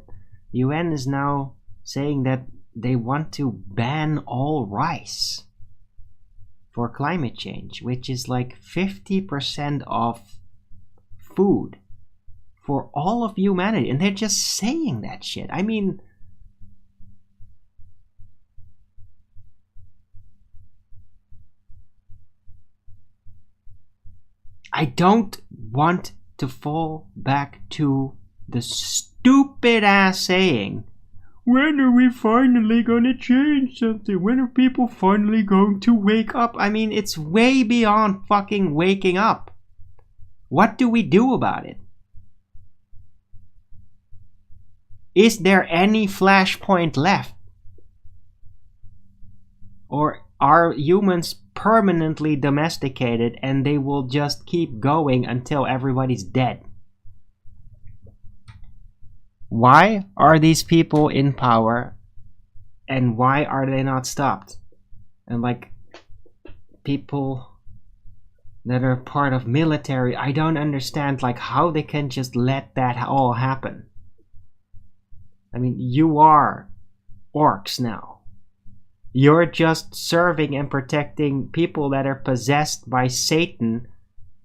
the UN is now saying that they want to ban all rice for climate change, which is like 50% of food for all of humanity. And they're just saying that shit. I mean, I don't want to fall back to the stupid ass saying, when are we finally gonna change something? When are people finally going to wake up? I mean, it's way beyond fucking waking up. What do we do about it? Is there any flashpoint left? Or are humans permanently domesticated and they will just keep going until everybody's dead? Why are these people in power and why are they not stopped? And like people that are part of military, I don't understand like how they can just let that all happen. I mean, you are orcs now. You're just serving and protecting people that are possessed by Satan,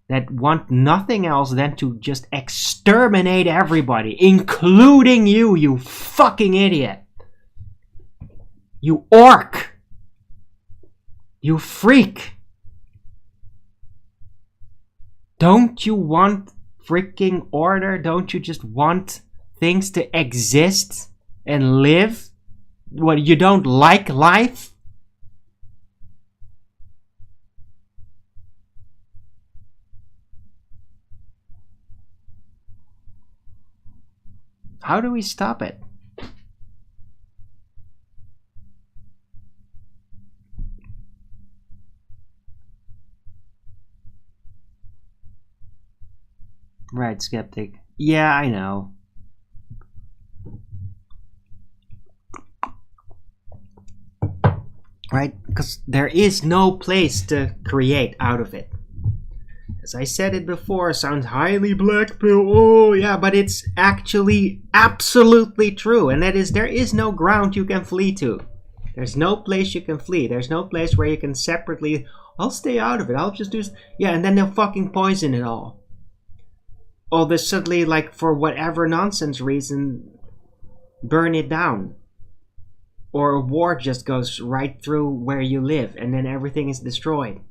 that want nothing else than to just exterminate everybody, including you, you fucking idiot. You orc. You freak. Don't you want freaking order? Don't you just want things to exist and live? What, you don't like life? How do we stop it? Right, skeptic. Yeah, I know. Right? Because there is no place to create out of it. As I said it before, sounds highly black pill. Oh, yeah, but it's actually absolutely true. And that is, there is no ground you can flee to. There's no place you can flee. There's no place where you can separately, I'll stay out of it. I'll just do... Yeah, and then they'll fucking poison it all. Or they suddenly, like, for whatever nonsense reason, burn it down. Or a war just goes right through where you live and then everything is destroyed.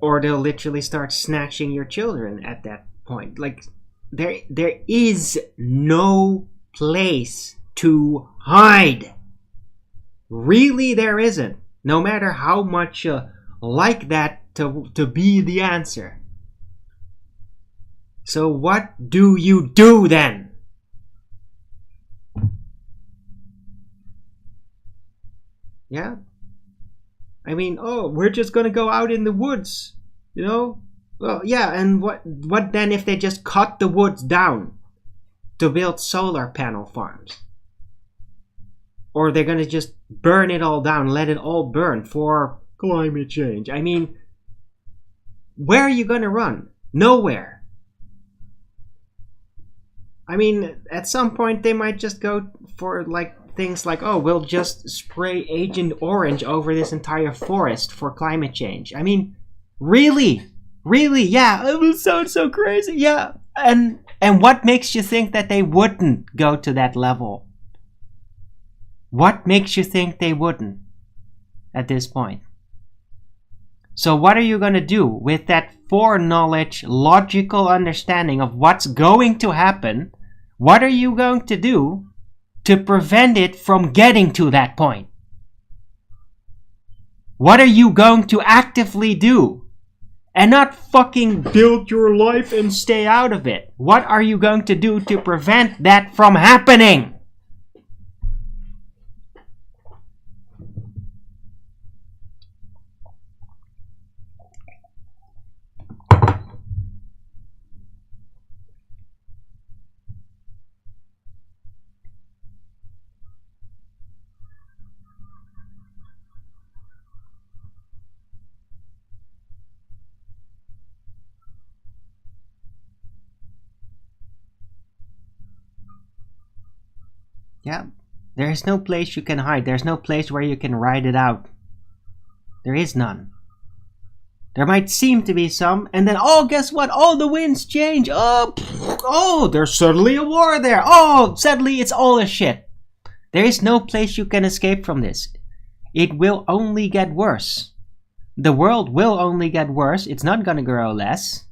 Or they'll literally start snatching your children at that point. Like, there is no place to hide. Really, there isn't. No matter how much like that to be the answer. So what do you do then? Yeah? I mean, oh, we're just gonna go out in the woods, you know? Well, yeah, and what then if they just cut the woods down to build solar panel farms? Or they're gonna just burn it all down, let it all burn for climate change? I mean, where are you gonna run? Nowhere. I mean, at some point they might just go for like things like, oh, we'll just spray Agent Orange over this entire forest for climate change. I mean, really? Really? Yeah, it would sound so crazy. Yeah. And what makes you think that they wouldn't go to that level? What makes you think they wouldn't at this point? So what are you going to do with that foreknowledge, logical understanding of what's going to happen? What are you going to do to prevent it from getting to that point? What are you going to actively do? And not fucking build your life and stay out of it. What are you going to do to prevent that from happening? Yeah, there is no place you can hide. There's no place where you can ride it out. There is none. There might seem to be some, and then, oh, guess what? Oh, the winds change. Oh, there's suddenly a war there. Oh, suddenly it's all a shit. There is no place you can escape from this. It will only get worse. The world will only get worse. It's not gonna grow less.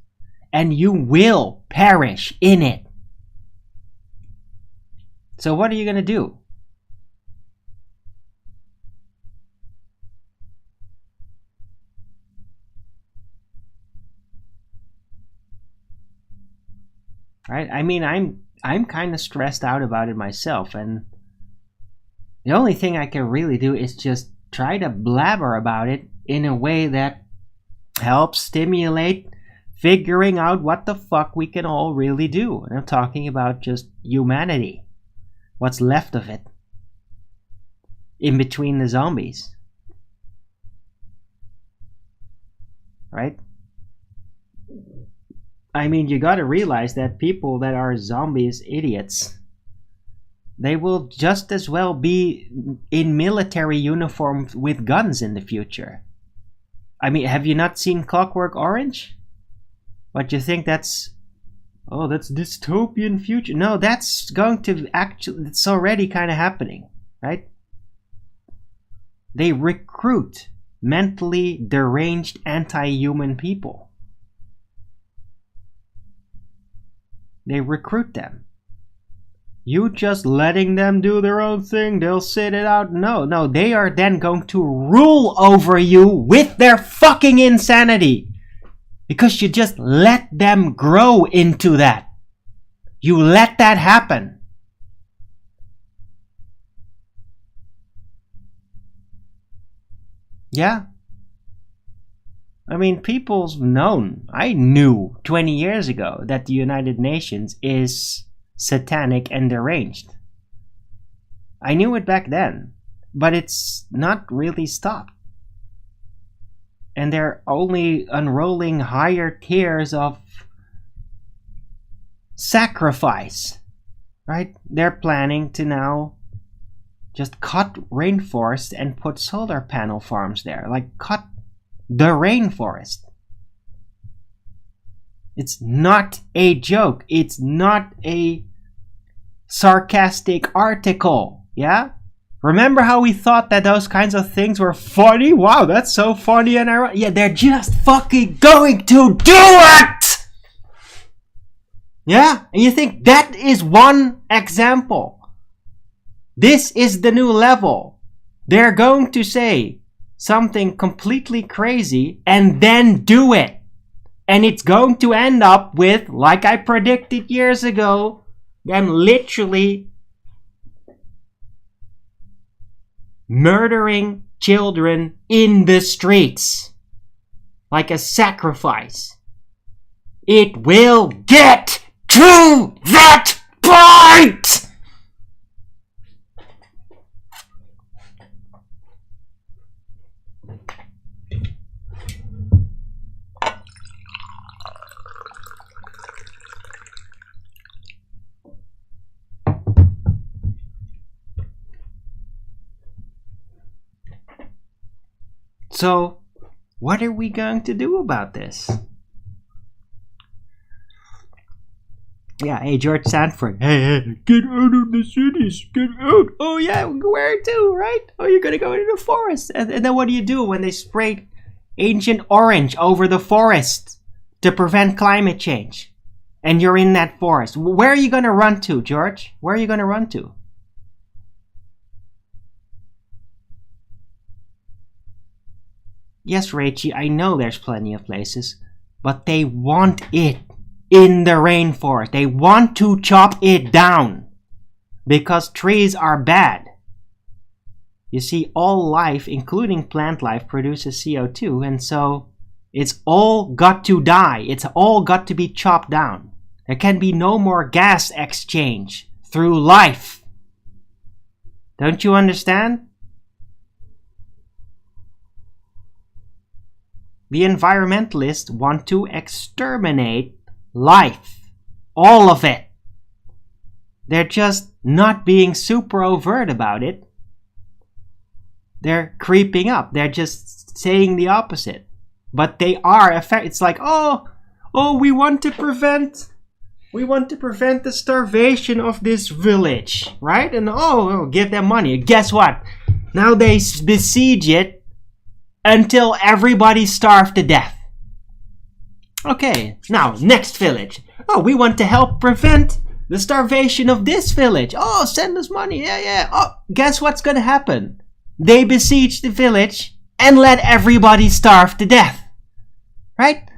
And you will perish in it. So what are you gonna do? Right? I mean, I'm I'm kind of stressed out about it myself, and the only thing I can really do is just try to blabber about it in a way that helps stimulate figuring out what the fuck we can all really do. And I'm talking about just humanity. What's left of it. In between the zombies. Right? I mean, you gotta realize that people that are zombies, idiots, they will just as well be in military uniform with guns in the future. I mean, have you not seen Clockwork Orange? What, you think that's... Oh, that's dystopian future. No, that's going to actually... It's already kind of happening, right? They recruit mentally deranged anti-human people. They recruit them. You just letting them do their own thing, they'll sit it out. No, they are then going to rule over you with their fucking insanity. Because you just let them grow into that. You let that happen. Yeah. I mean, people's known. I knew 20 years ago that the United Nations is satanic and deranged. I knew it back then, but it's not really stopped. And they're only unrolling higher tiers of sacrifice, right? They're planning to now just cut rainforest and put solar panel farms there. Like, cut the rainforest. It's not a joke. It's not a sarcastic article. Yeah? Remember how we thought that those kinds of things were funny? Wow, that's so funny and ironic. Yeah, they're just fucking going to do it! Yeah? And you think that is one example. This is the new level. They're going to say something completely crazy and then do it. And it's going to end up with, like I predicted years ago, them literally murdering children in the streets. Like a sacrifice. It will get to that point! So, what are we going to do about this? Yeah, hey, George Sanford. Hey, get out of the cities. Get out. Oh, yeah, where to, right? Oh, you're going to go into the forest. And then what do you do when they spray Agent Orange over the forest to prevent climate change? And you're in that forest. Where are you going to run to, George? Where are you going to run to? Yes, Rachie, I know there's plenty of places, but they want it in the rainforest. They want to chop it down because trees are bad. You see, all life, including plant life, produces CO2, and so it's all got to die. It's all got to be chopped down. There can be no more gas exchange through life. Don't you understand? The environmentalists want to exterminate life. All of it. They're just not being super overt about it. They're creeping up. They're just saying the opposite. But they are it's like, oh, we want to prevent the starvation of this village, right? And give them money. Guess what? Now they besiege it until everybody starved to death. Okay, now, next village. Oh, we want to help prevent the starvation of this village. Oh, send us money. Yeah. Oh, guess what's gonna happen? They besiege the village and let everybody starve to death. Right?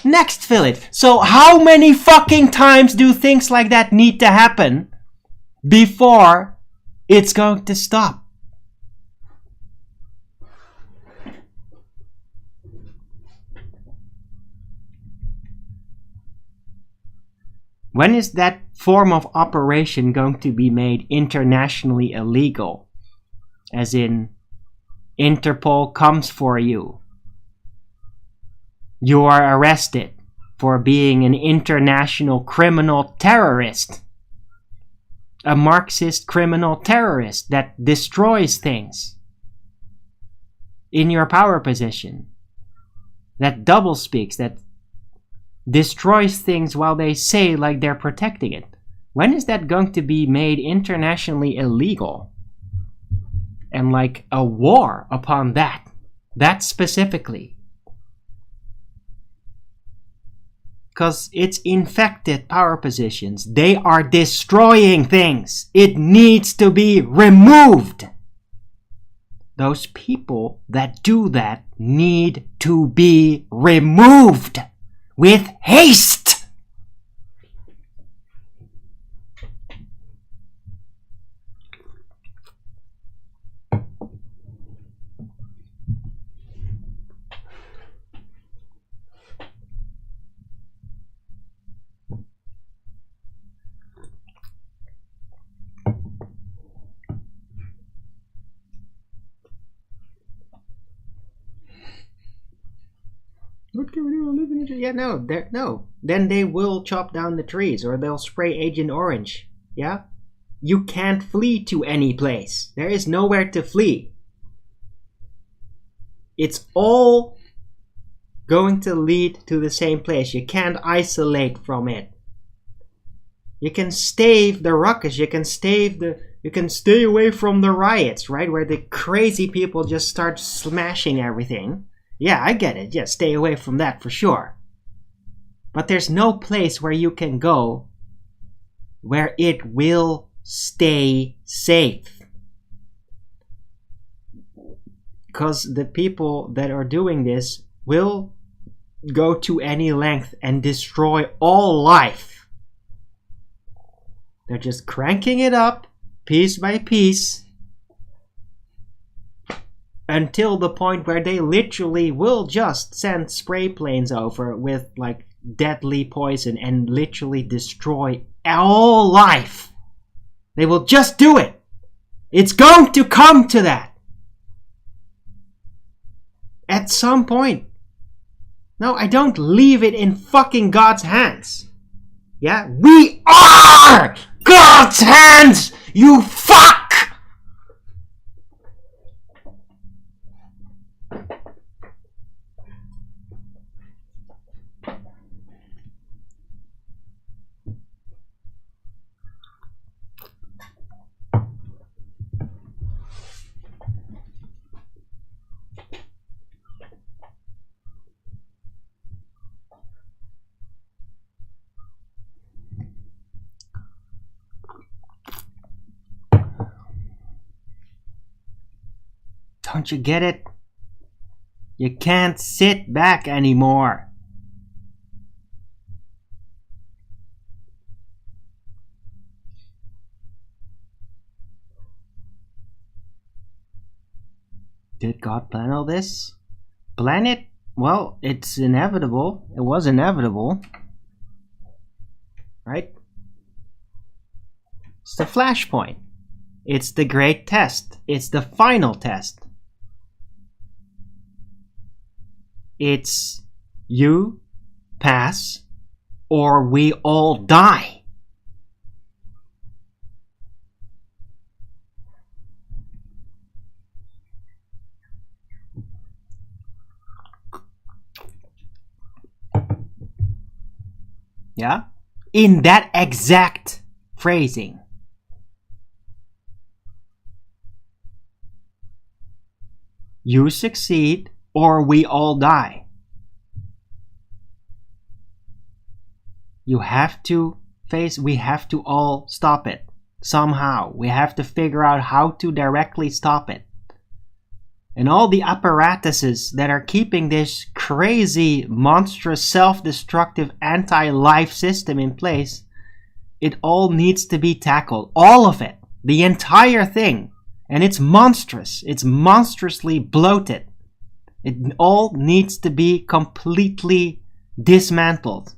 Next fillet. So how many fucking times do things like that need to happen before it's going to stop? When is that form of operation going to be made internationally illegal? As in, Interpol comes for you. You are arrested for being an international criminal terrorist. A Marxist criminal terrorist that destroys things in your power position. That doublespeaks, that destroys things while they say like they're protecting it. When is that going to be made internationally illegal? And like a war upon that specifically. Because it's infected power positions. They are destroying things. It needs to be removed. Those people that do that need to be removed with haste. What can we do? Live in yeah, no. Then they will chop down the trees or they'll spray Agent Orange. Yeah? You can't flee to any place. There is nowhere to flee. It's all going to lead to the same place. You can't isolate from it. You can stave the ruckus. You can stay away from the riots, right? Where the crazy people just start smashing everything. Yeah, I get it. Yeah, stay away from that for sure. But there's no place where you can go where it will stay safe. Because the people that are doing this will go to any length and destroy all life. They're just cranking it up piece by piece until the point where they literally will just send spray planes over with like deadly poison and literally destroy all life. They will just do it. It's going to come to that. At some point. No, I don't leave it in fucking God's hands. Yeah? We are God's hands! You fuck! Don't you get it? You can't sit back anymore. Did God plan all this? Plan it? Well, it's inevitable. It was inevitable. Right? It's the flashpoint. It's the great test. It's the final test. It's you pass or we all die. Yeah? In that exact phrasing. You succeed or we all die. You have to face, we have to all stop it. Somehow. We have to figure out how to directly stop it. and all the apparatuses that are keeping this crazy, monstrous, self-destructive, anti-life system in place, it all needs to be tackled. All of it. The entire thing. And it's monstrous. It's monstrously bloated. It all needs to be completely dismantled.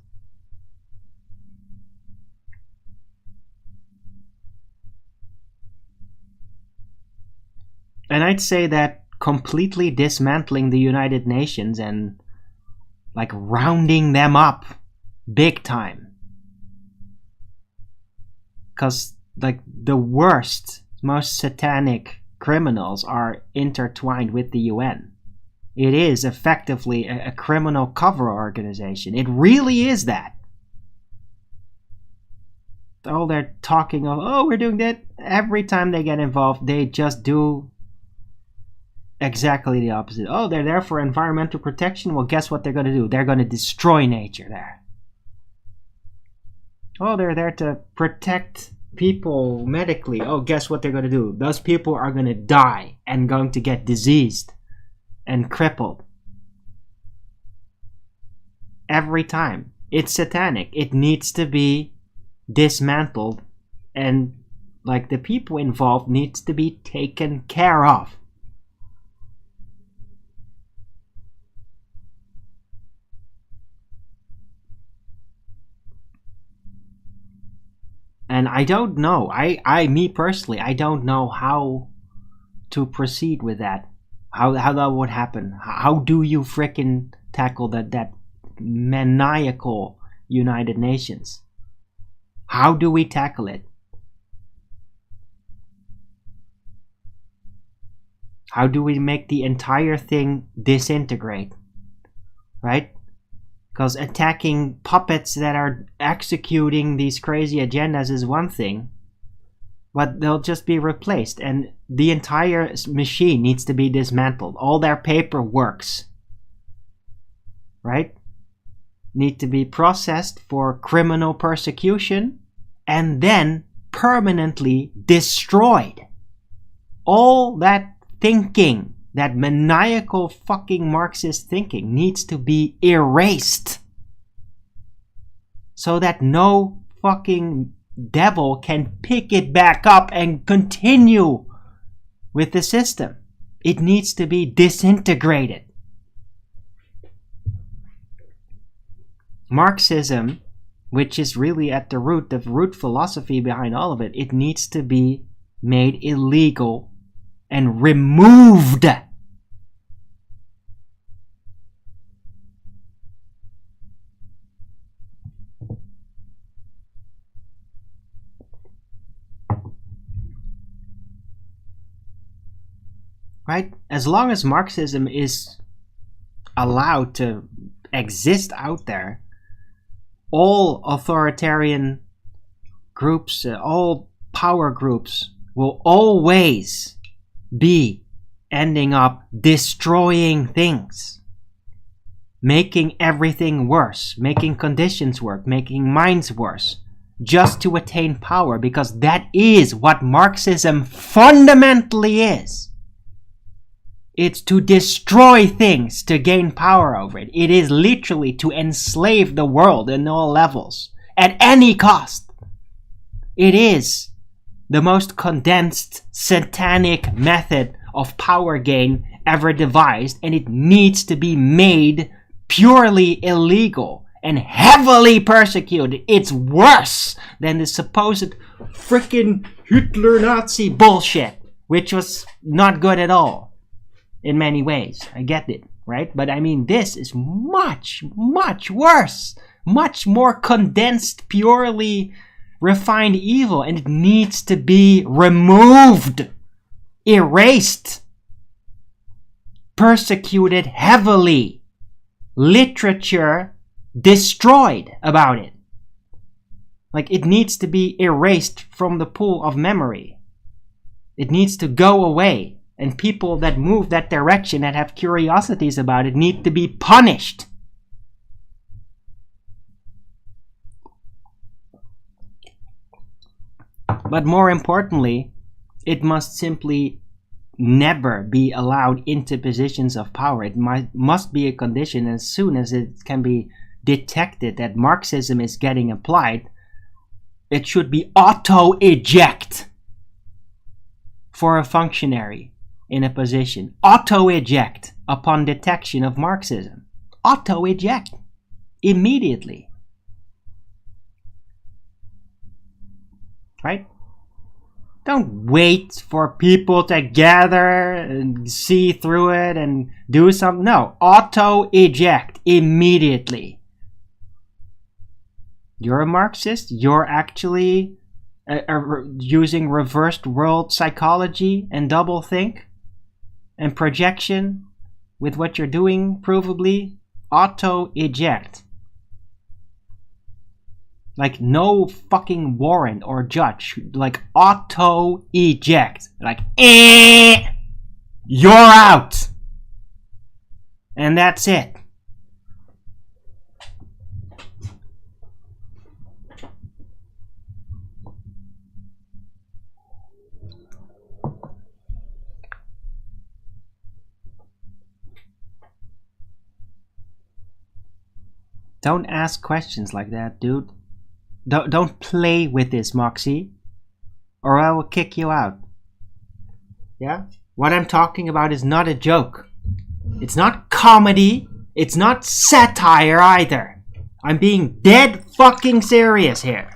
And I'd say that completely dismantling the United Nations and like rounding them up big time. Because like the worst, most satanic criminals are intertwined with the UN. It is effectively a criminal cover organization. It really is that. Oh, they're talking of, oh, we're doing that. Every time they get involved, they just do exactly the opposite. Oh, they're there for environmental protection. Well, guess what they're going to do? They're going to destroy nature there. Oh, they're there to protect people medically. Oh, guess what they're going to do? Those people are going to die and going to get diseased and crippled. Every time. It's satanic. It needs to be dismantled, and like the people involved needs to be taken care of. And I don't know, me personally, I don't know how to proceed with that. How that would happen. How do you frickin' tackle that maniacal United Nations? How do we tackle it? How do we make the entire thing disintegrate? Right? Because attacking puppets that are executing these crazy agendas is one thing, but they'll just be replaced, and the entire machine needs to be dismantled. All their paperworks, right, need to be processed for criminal persecution and then permanently destroyed. All that thinking, that maniacal fucking Marxist thinking, needs to be erased so that no fucking devil can pick it back up and continue with the system. It needs to be disintegrated. Marxism, which is really at the root, the root philosophy behind all of it, it needs to be made illegal and removed. Right? As long as Marxism is allowed to exist out there, all authoritarian groups, all power groups will always be ending up destroying things, making everything worse, making conditions worse, making minds worse, just to attain power, because that is what Marxism fundamentally is. It's to destroy things to gain power over it. It is literally to enslave the world in all levels, at any cost. It is the most condensed, satanic method of power gain ever devised, and it needs to be made purely illegal and heavily persecuted. It's worse than the supposed frickin' Hitler Nazi bullshit, which was not good at all. In many ways, I get it, right? But I mean, this is much, much worse. Much more condensed, purely refined evil. And it needs to be removed. Erased. Persecuted heavily. Literature destroyed about it. Like, it needs to be erased from the pool of memory. It needs to go away. And people that move that direction, that have curiosities about it, need to be punished. But more importantly, it must simply never be allowed into positions of power. It must be a condition. As soon as it can be detected that Marxism is getting applied, it should be auto-eject for a functionary in a position. Auto-eject upon detection of Marxism. Auto-eject immediately. Right? Don't wait for people to gather and see through it and do something. No, auto-eject immediately. You're a Marxist. You're actually using reversed world psychology and doublethink and projection with what you're doing, provably. Auto-eject. Like no fucking warrant or judge. Like auto-eject. Like, you're out. And that's it. Don't ask questions like that, dude. Don't play with this, Moxie, or I will kick you out. Yeah? What I'm talking about is not a joke. It's not comedy. It's not satire either. I'm being dead fucking serious here.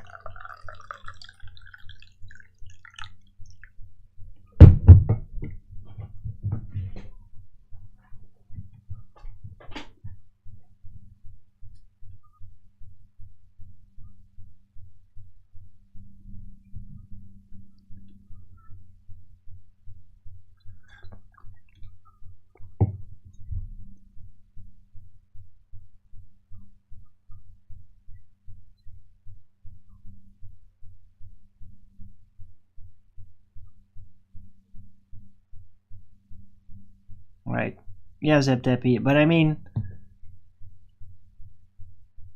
Right. Yeah, Zeptepi. But I mean,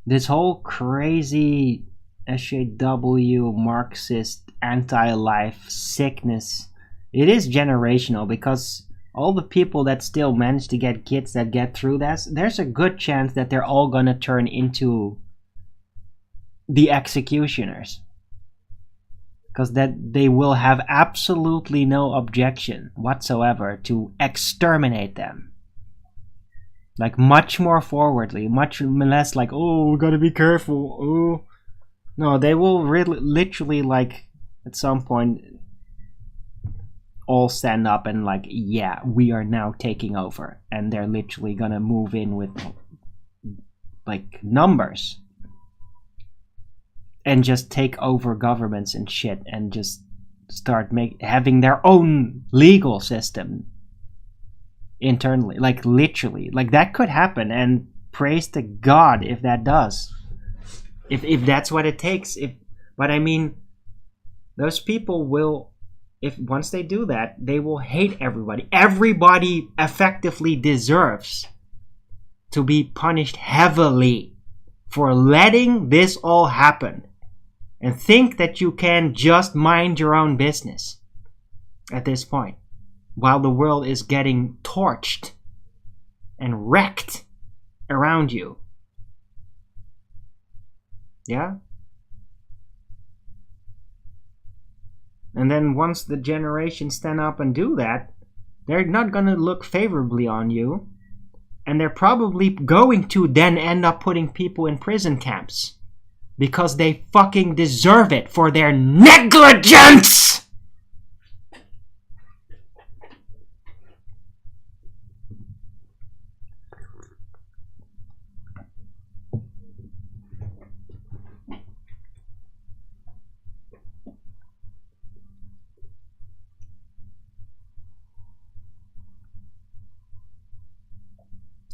this whole crazy SJW Marxist anti-life sickness, it is generational, because all the people that still manage to get kids that get through that, there's a good chance that they're all gonna turn into the executioners. Because that they will have absolutely no objection whatsoever to exterminate them. Like much more forwardly, much less like, oh, we gotta be careful. Oh, no, they will really, literally, like, at some point, all stand up and like, yeah, we are now taking over, and they're literally gonna move in with like numbers. And just take over governments and shit, and just start having their own legal system internally, like literally, like that could happen. And praise to God if that does, if that's what it takes. But I mean, those people will, if once they do that, they will hate everybody. Everybody effectively deserves to be punished heavily for letting this all happen. And think that you can just mind your own business at this point, while the world is getting torched and wrecked around you. Yeah? And then once the generations stand up and do that, they're not going to look favorably on you. And they're probably going to then end up putting people in prison camps. Because they fucking deserve it for their negligence!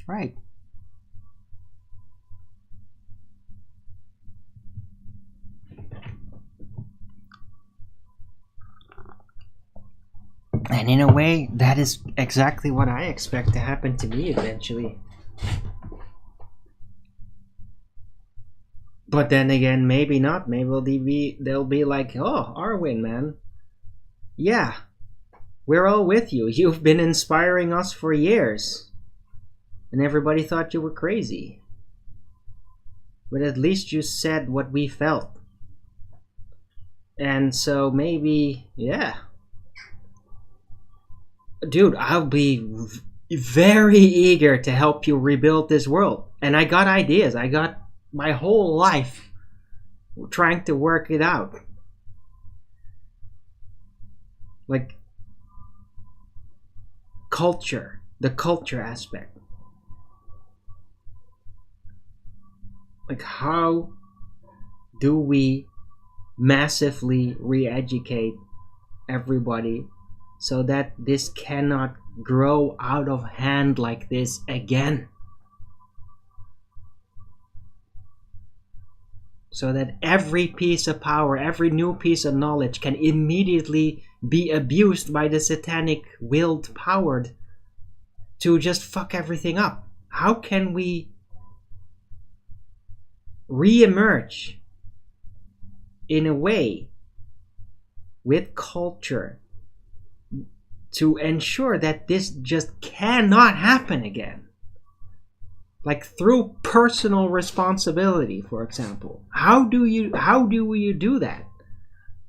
Right. And in a way, that is exactly what I expect to happen to me eventually. But then again, maybe not. Maybe they'll be like, oh, Arwin, man. Yeah. We're all with you. You've been inspiring us for years. And everybody thought you were crazy. But at least you said what we felt. And so maybe, yeah. Dude, I'll be very eager to help you rebuild this world. And I got ideas. I got my whole life trying to work it out. Like, culture. The culture aspect. Like, how do we massively re-educate everybody so that this cannot grow out of hand like this again? So that every piece of power, every new piece of knowledge can immediately be abused by the satanic willed power to just fuck everything up. How can we re-emerge in a way with culture to ensure that this just cannot happen again? Like through personal responsibility, for example. How do you do that?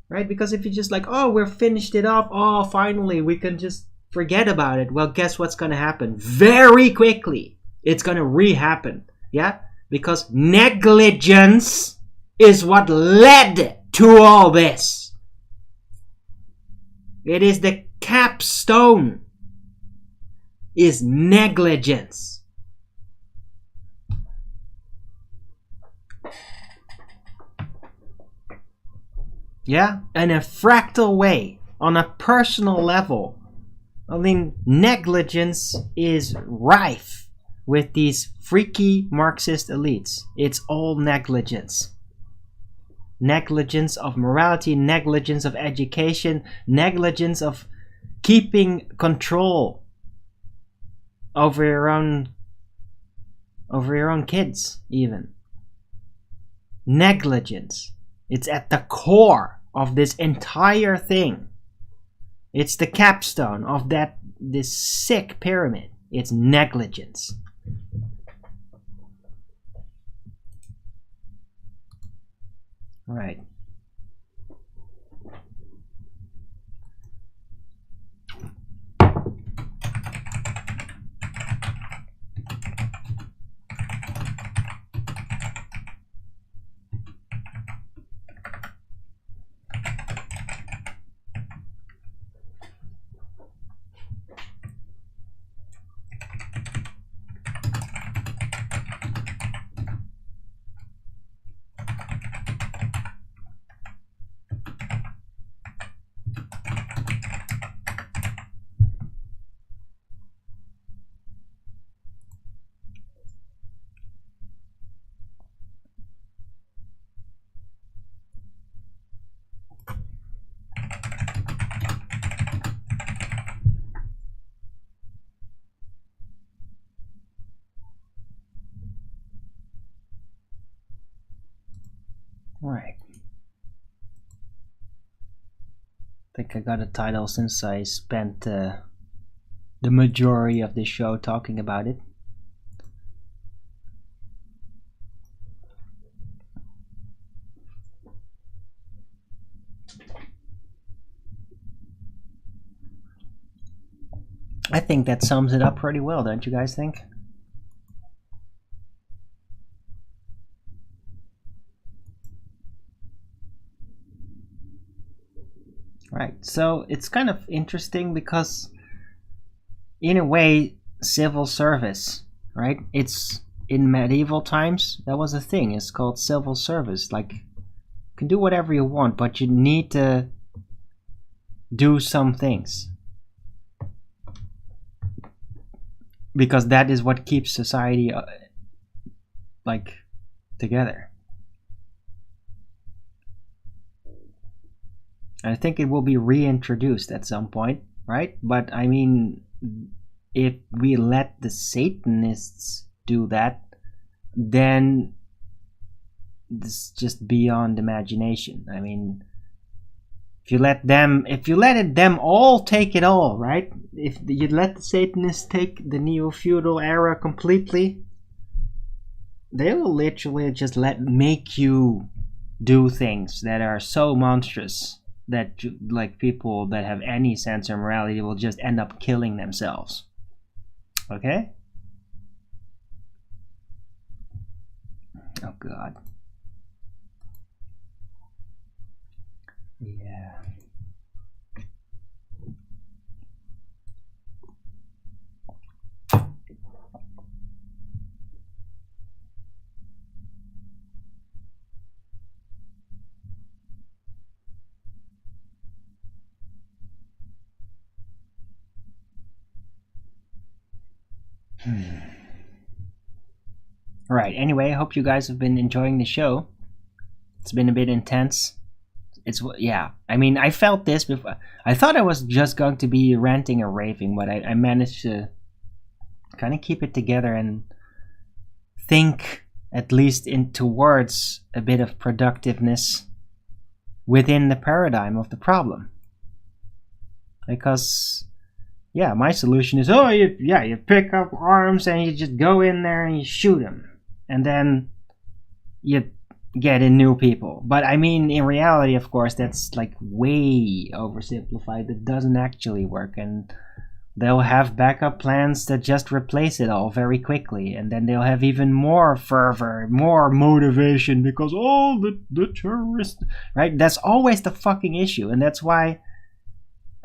Right? Because if you're just like, oh, we're finished it off, oh, finally we can just forget about it. Well, guess what's going to happen? Very quickly, it's going to re-happen. Yeah? Because negligence is what led to all this. It is the capstone. Is negligence. Yeah? In a fractal way, on a personal level. I mean, negligence is rife with these freaky Marxist elites. It's all negligence. Negligence of morality, negligence of education, negligence of keeping control over your own kids, even. Negligence. It's at the core of this entire thing. It's the capstone of this sick pyramid. It's negligence. Right. Right. I think I got a title since I spent the majority of this show talking about it. I think that sums it up pretty well, don't you guys think? Right, so it's kind of interesting because in a way, civil service, right? It's in medieval times, that was a thing. It's called civil service. Like, you can do whatever you want, but you need to do some things. Because that is what keeps society, like, together. I think it will be reintroduced at some point, right? But I mean, if we let the Satanists do that, then this is just beyond imagination. I mean, If you let them all take it all, right? If you let the Satanists take the neo-feudal era completely, they will literally just make you do things that are so monstrous that like people that have any sense of morality will just end up killing themselves. Okay? Oh God. Yeah. Alright, anyway, I hope you guys have been enjoying the show. It's been a bit intense. Yeah, I mean, I felt this before. I thought I was just going to be ranting or raving, but I managed to kind of keep it together and think at least towards a bit of productiveness within the paradigm of the problem. Because, yeah, my solution is, you pick up arms and you just go in there and you shoot them. And then you get in new people. But I mean, in reality, of course, that's like way oversimplified. It doesn't actually work. And they'll have backup plans that just replace it all very quickly. And then they'll have even more fervor, more motivation because, the terrorists, right? That's always the fucking issue. And that's why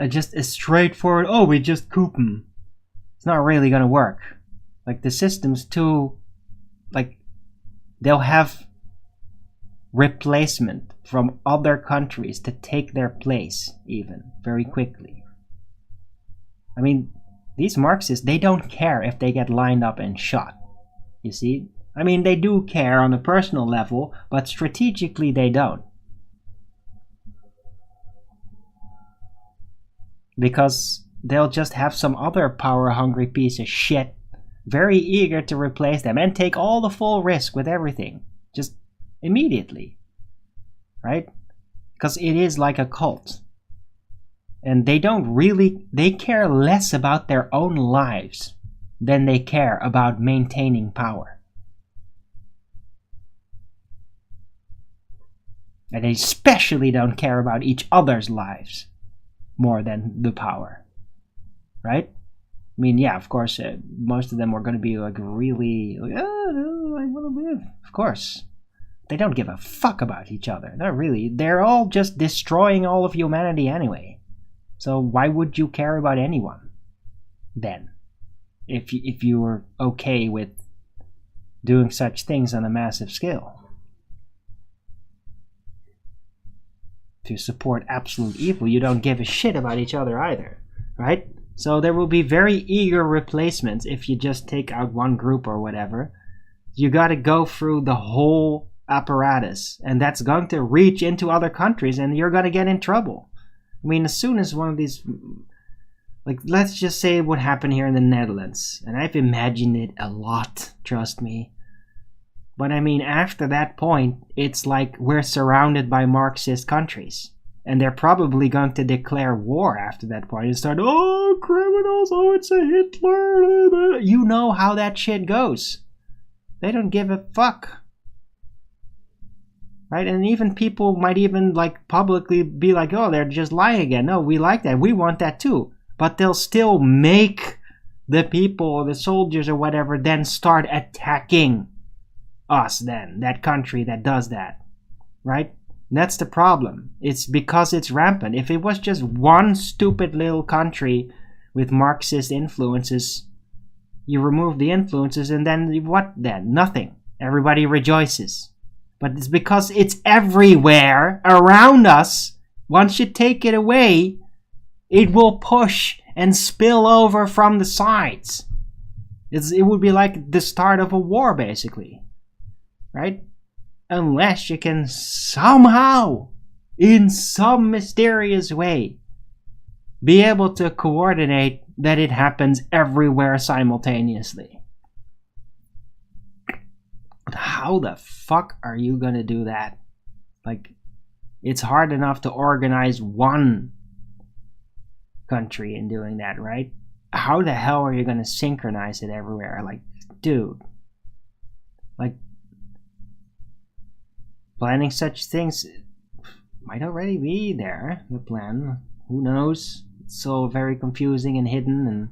just a straightforward, we just coup them. It's not really gonna work. Like, the system's too, like, they'll have replacement from other countries to take their place even very quickly. I mean, these Marxists, they don't care if they get lined up and shot. You see? I mean, they do care on a personal level, but strategically they don't. Because they'll just have some other power-hungry piece of shit very eager to replace them and take all the full risk with everything. Just immediately. Right? Because it is like a cult. And they care less about their own lives than they care about maintaining power. And they especially don't care about each other's lives more than the power. Right? I mean, yeah, of course, most of them are going to be like really, like, no, I want to live. Of course. They don't give a fuck about each other. Not really. They're all just destroying all of humanity anyway. So why would you care about anyone then? If you were okay with doing such things on a massive scale. If you support absolute evil, you don't give a shit about each other either. Right? So there will be very eager replacements if you just take out one group or whatever. You gotta go through the whole apparatus, and that's going to reach into other countries, and you're gonna get in trouble. I mean, as soon as one of these, like, let's just say what happened here in the Netherlands, and I've imagined it a lot, trust me. But I mean, after that point, it's like we're surrounded by Marxist countries. And they're probably going to declare war after that point and start, criminals, it's a Hitler. You know how that shit goes. They don't give a fuck. Right? And even people might even like publicly be like, they're just lying again. No, we like that. We want that too. But they'll still make the people or the soldiers or whatever then start attacking us then. That country that does that. Right? That's the problem. It's because it's rampant. If it was just one stupid little country with Marxist influences, you remove the influences and then what then? Nothing. Everybody rejoices. But it's because it's everywhere around us. Once you take it away, it will push and spill over from the sides. It would be like the start of a war, basically. Right? Unless you can somehow, in some mysterious way, be able to coordinate that it happens everywhere simultaneously. But how the fuck are you gonna do that? Like, It's hard enough to organize one country in doing that, right? How the hell are you going to synchronize it everywhere? Like, dude, like, planning such things might already be there, the plan. Who knows? It's so very confusing and hidden, and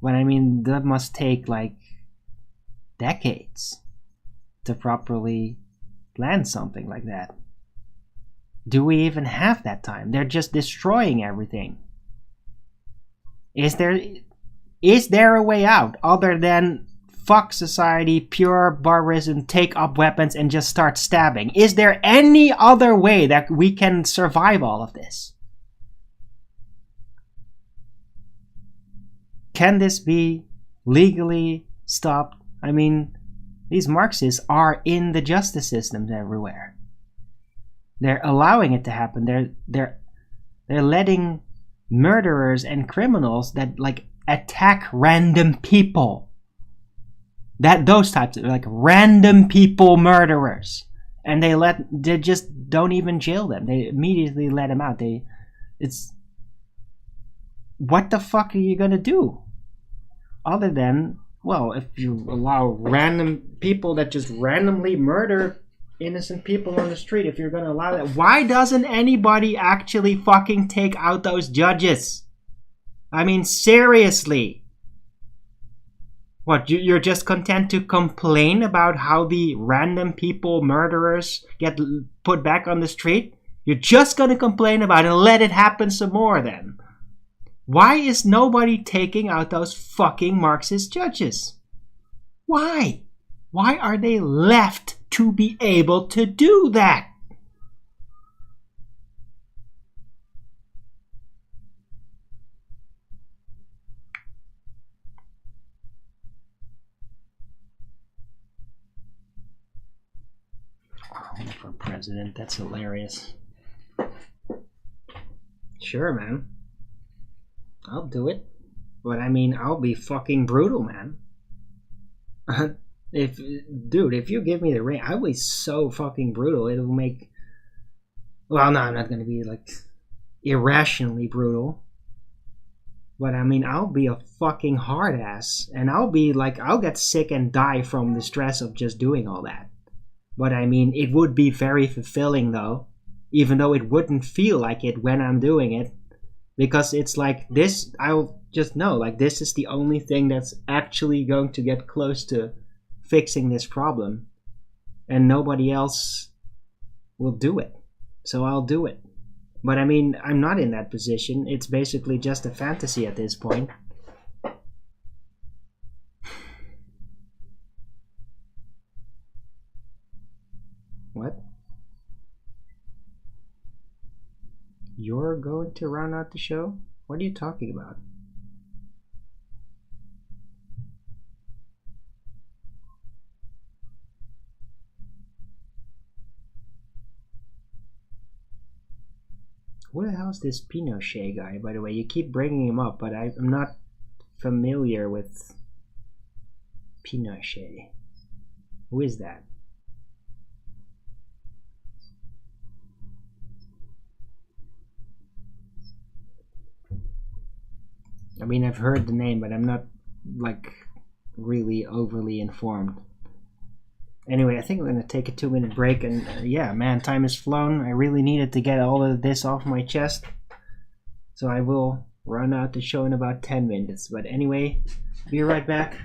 but I mean, that must take like decades to properly plan something like that. Do we even have that time? They're just destroying everything. Is there a way out other than fuck society, pure barbarism, take up weapons and just start stabbing? Is there any other way that we can survive all of this? Can this be legally stopped? I mean, these Marxists are in the justice systems everywhere. They're allowing it to happen. They're letting murderers and criminals that like attack random people. Those types of like random people they just don't even jail them. They immediately let them out. It's what the fuck are you gonna do? Other than, well, if you allow random people that just randomly murder innocent people on the street, if you're gonna allow that, why doesn't anybody actually fucking take out those judges? I mean, seriously. What, you're just content to complain about how the random people, murderers, get put back on the street? You're just gonna complain about it and let it happen some more then? Why is nobody taking out those fucking Marxist judges? Why? Why are they left to be able to do that? For president, that's hilarious. Sure, man. I'll do it. But I mean, I'll be fucking brutal, man. If you give me the ring, I'll be so fucking brutal. It'll make... Well, no, I'm not going to be, like, irrationally brutal. But I mean, I'll be a fucking hard ass. And I'll be, like, I'll get sick and die from the stress of just doing all that. But I mean, it would be very fulfilling, though. Even though it wouldn't feel like it when I'm doing it. Because it's like this, I'll just know, like, this is the only thing that's actually going to get close to fixing this problem. And nobody else will do it. So I'll do it. But I mean, I'm not in that position. It's basically just a fantasy at this point. What? You're going to round out the show? What are you talking about? Who the hell is this Pinochet guy, by the way? You keep bringing him up, but I'm not familiar with Pinochet. Who is that? I mean, I've heard the name, but I'm not, like, really overly informed. Anyway, I think I'm going to take a 2-minute break, and yeah, man, time has flown. I really needed to get all of this off my chest. So I will run out the show in about 10 minutes. But anyway, be right back.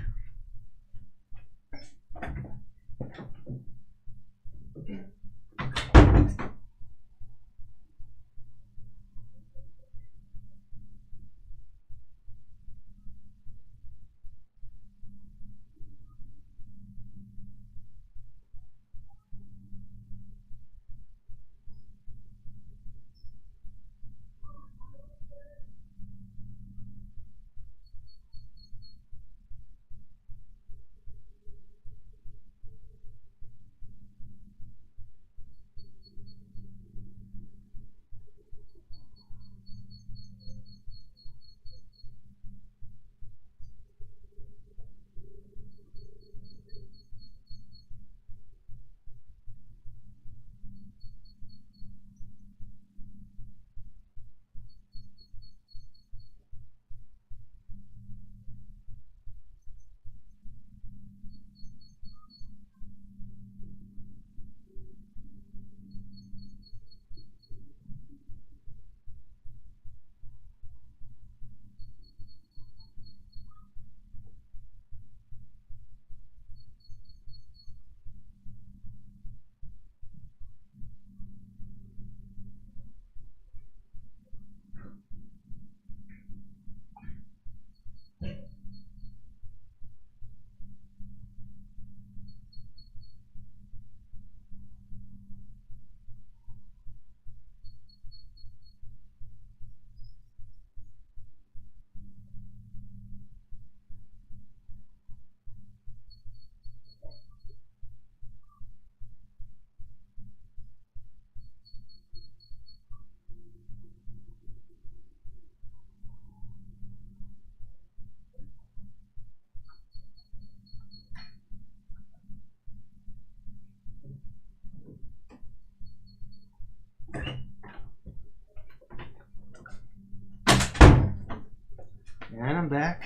And I'm back.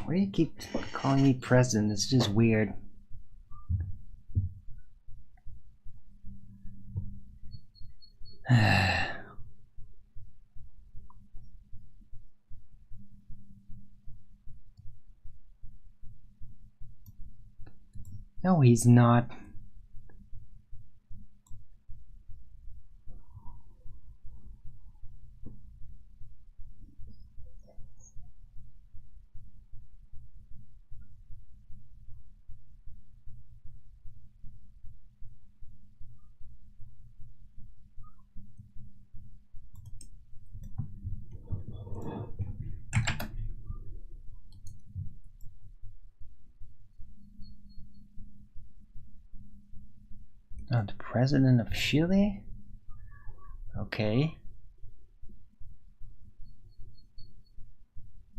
Why do you keep calling me president? It's just weird. No, he's not. Oh, the president of Chile? Okay.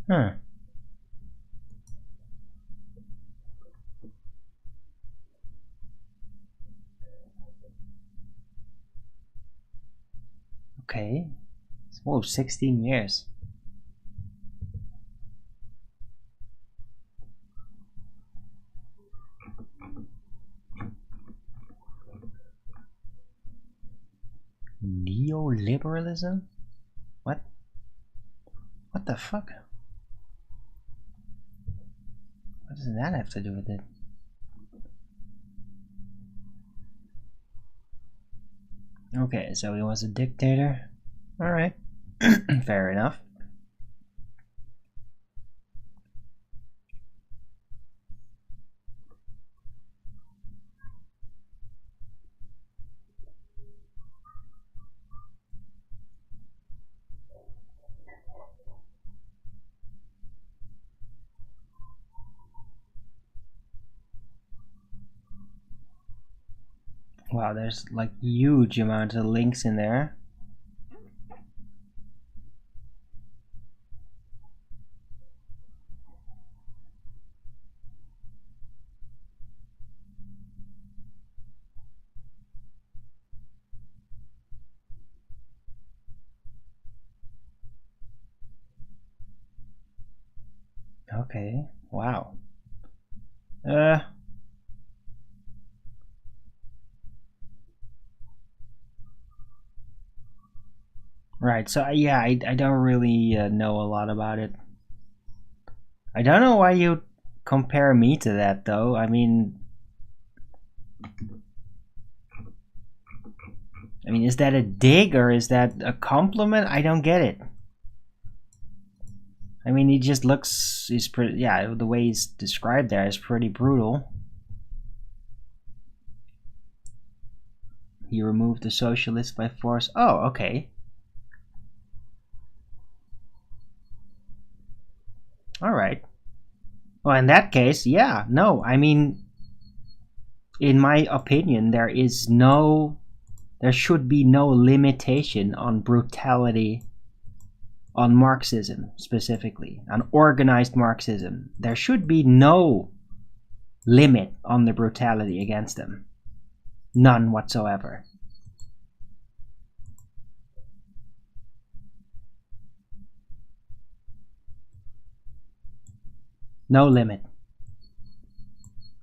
Huh. Okay. Whoa, 16 years. Neoliberalism? What? What the fuck? What does that have to do with it? Okay, so he was a dictator. Alright. Fair enough. Wow, there's like huge amounts of links in there. Okay, wow. Right, so yeah, I don't really know a lot about it. I don't know why you compare me to that, though. I mean, is that a dig or is that a compliment? I don't get it. I mean, he just looks, he's pretty, yeah, the way he's described there is pretty brutal. He removed the socialists by force. Oh, okay. Alright. Well, in that case, yeah, no, I mean, in my opinion, there should be no limitation on brutality, on Marxism specifically, on organized Marxism. There should be no limit on the brutality against them. None whatsoever. No limit.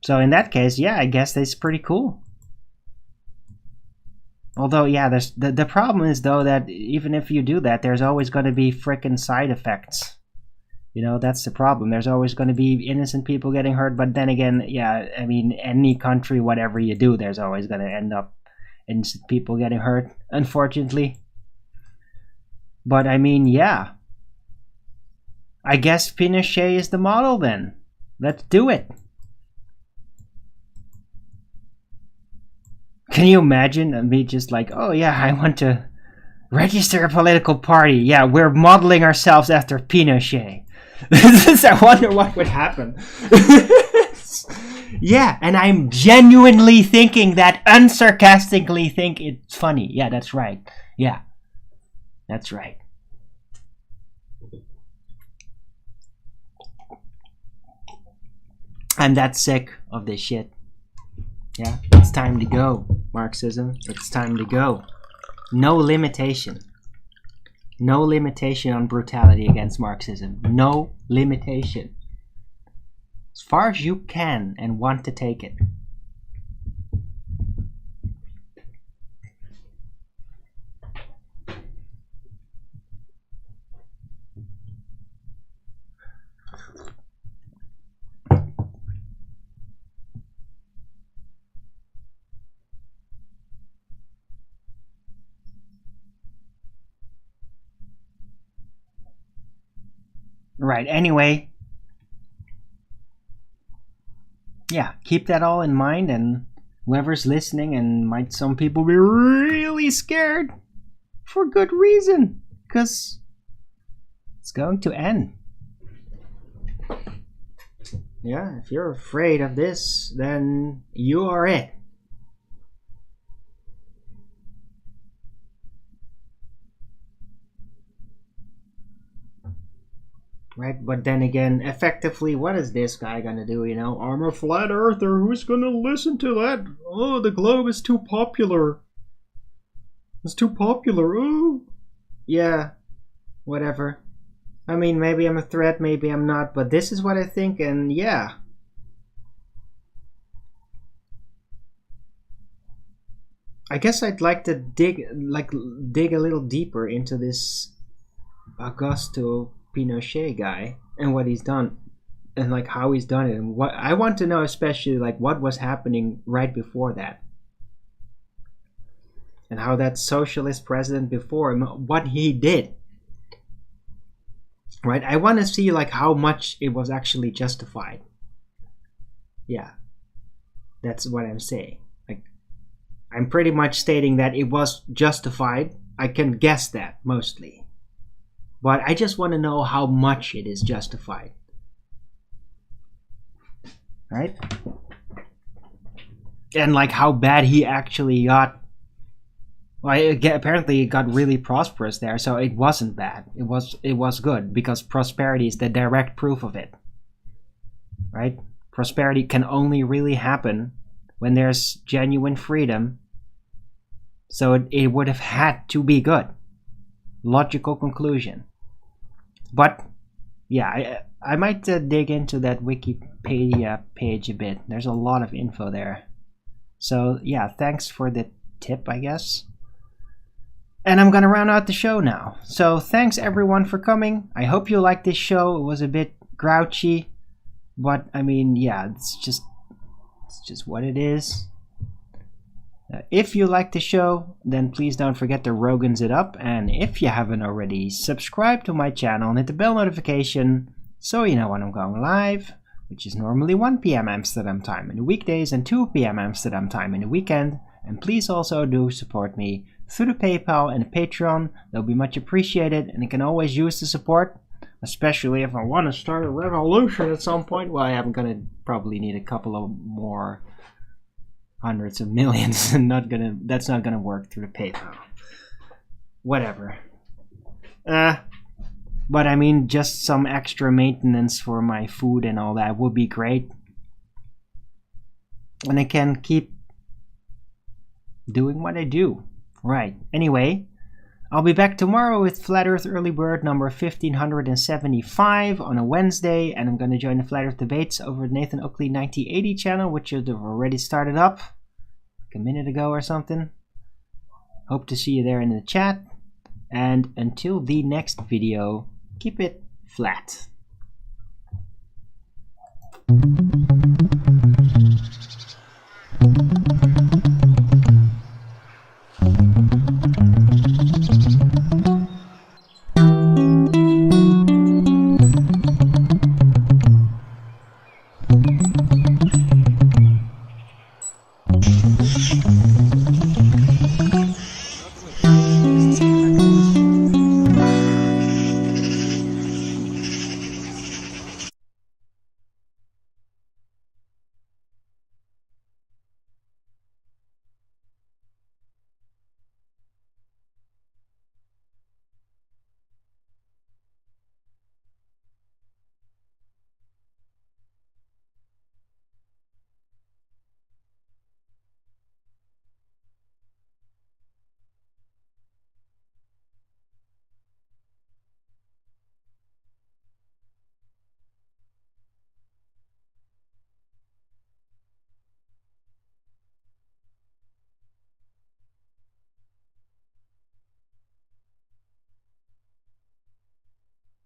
So in that case, yeah, I guess that's pretty cool. Although, yeah, there's the problem is though that even if you do that, there's always going to be frickin' side effects. You know, that's the problem. There's always going to be innocent people getting hurt. But then again, yeah, I mean, any country, whatever you do, there's always going to end up innocent people getting hurt, unfortunately. But I mean, yeah. I guess Pinochet is the model then. Let's do it. Can you imagine me just like, oh yeah, I want to register a political party. Yeah, we're modeling ourselves after Pinochet. I wonder what would happen. Yeah, and I'm genuinely thinking that, unsarcastically think it's funny. Yeah, that's right. Yeah, that's right. I'm that sick of this shit. Yeah, it's time to go, Marxism. It's time to go. No limitation. No limitation on brutality against Marxism. No limitation. As far as you can and want to take it. Right, anyway. Yeah, keep that all in mind, and whoever's listening, and might some people be really scared for good reason, because it's going to end. Yeah, if you're afraid of this, then you are it. Right, but then again, effectively, what is this guy gonna do, you know? I'm a flat earther, who's gonna listen to that? Oh, the globe is too popular. It's too popular, ooh. Yeah, whatever. I mean, maybe I'm a threat, maybe I'm not, but this is what I think, and yeah. I guess I'd like to dig a little deeper into this Augusto Pinochet guy and what he's done, and like how he's done it, and what I want to know, especially like what was happening right before that, and how that socialist president before him, what he did. Right, I want to see like how much it was actually justified. Yeah, that's what I'm saying. Like, I'm pretty much stating that it was justified. I can guess that mostly. But I just want to know how much it is justified. Right? And like how bad he actually got. Well, apparently it got really prosperous there, so it wasn't bad. It was good, because prosperity is the direct proof of it. Right? Prosperity can only really happen when there's genuine freedom. So it would have had to be good. Logical conclusion. But yeah, I might dig into that Wikipedia page a bit. There's a lot of info there. So yeah, thanks for the tip, I guess. And I'm gonna round out the show now. So thanks everyone for coming. I hope you liked this show. It was a bit grouchy, but I mean, yeah, it's just what it is. If you like the show, then please don't forget to Rogan's it up, and if you haven't already, subscribe to my channel and hit the bell notification so you know when I'm going live, which is normally 1 p.m. Amsterdam time in the weekdays and 2 p.m. Amsterdam time in the weekend. And please also do support me through the PayPal and the Patreon. They'll be much appreciated, and you can always use the support, especially if I want to start a revolution at some point. Well, I'm gonna probably need a couple of more hundreds of millions, and that's not gonna work through the PayPal. Whatever. But I mean, just some extra maintenance for my food and all that would be great, and I can keep doing what I do. Right. Anyway, I'll be back tomorrow with Flat Earth Early Bird number 1575 on a Wednesday, and I'm going to join the Flat Earth debates over at Nathan Oakley 1980 channel, which have already started up like a minute ago or something. Hope to see you there in the chat, and until the next video, keep it flat.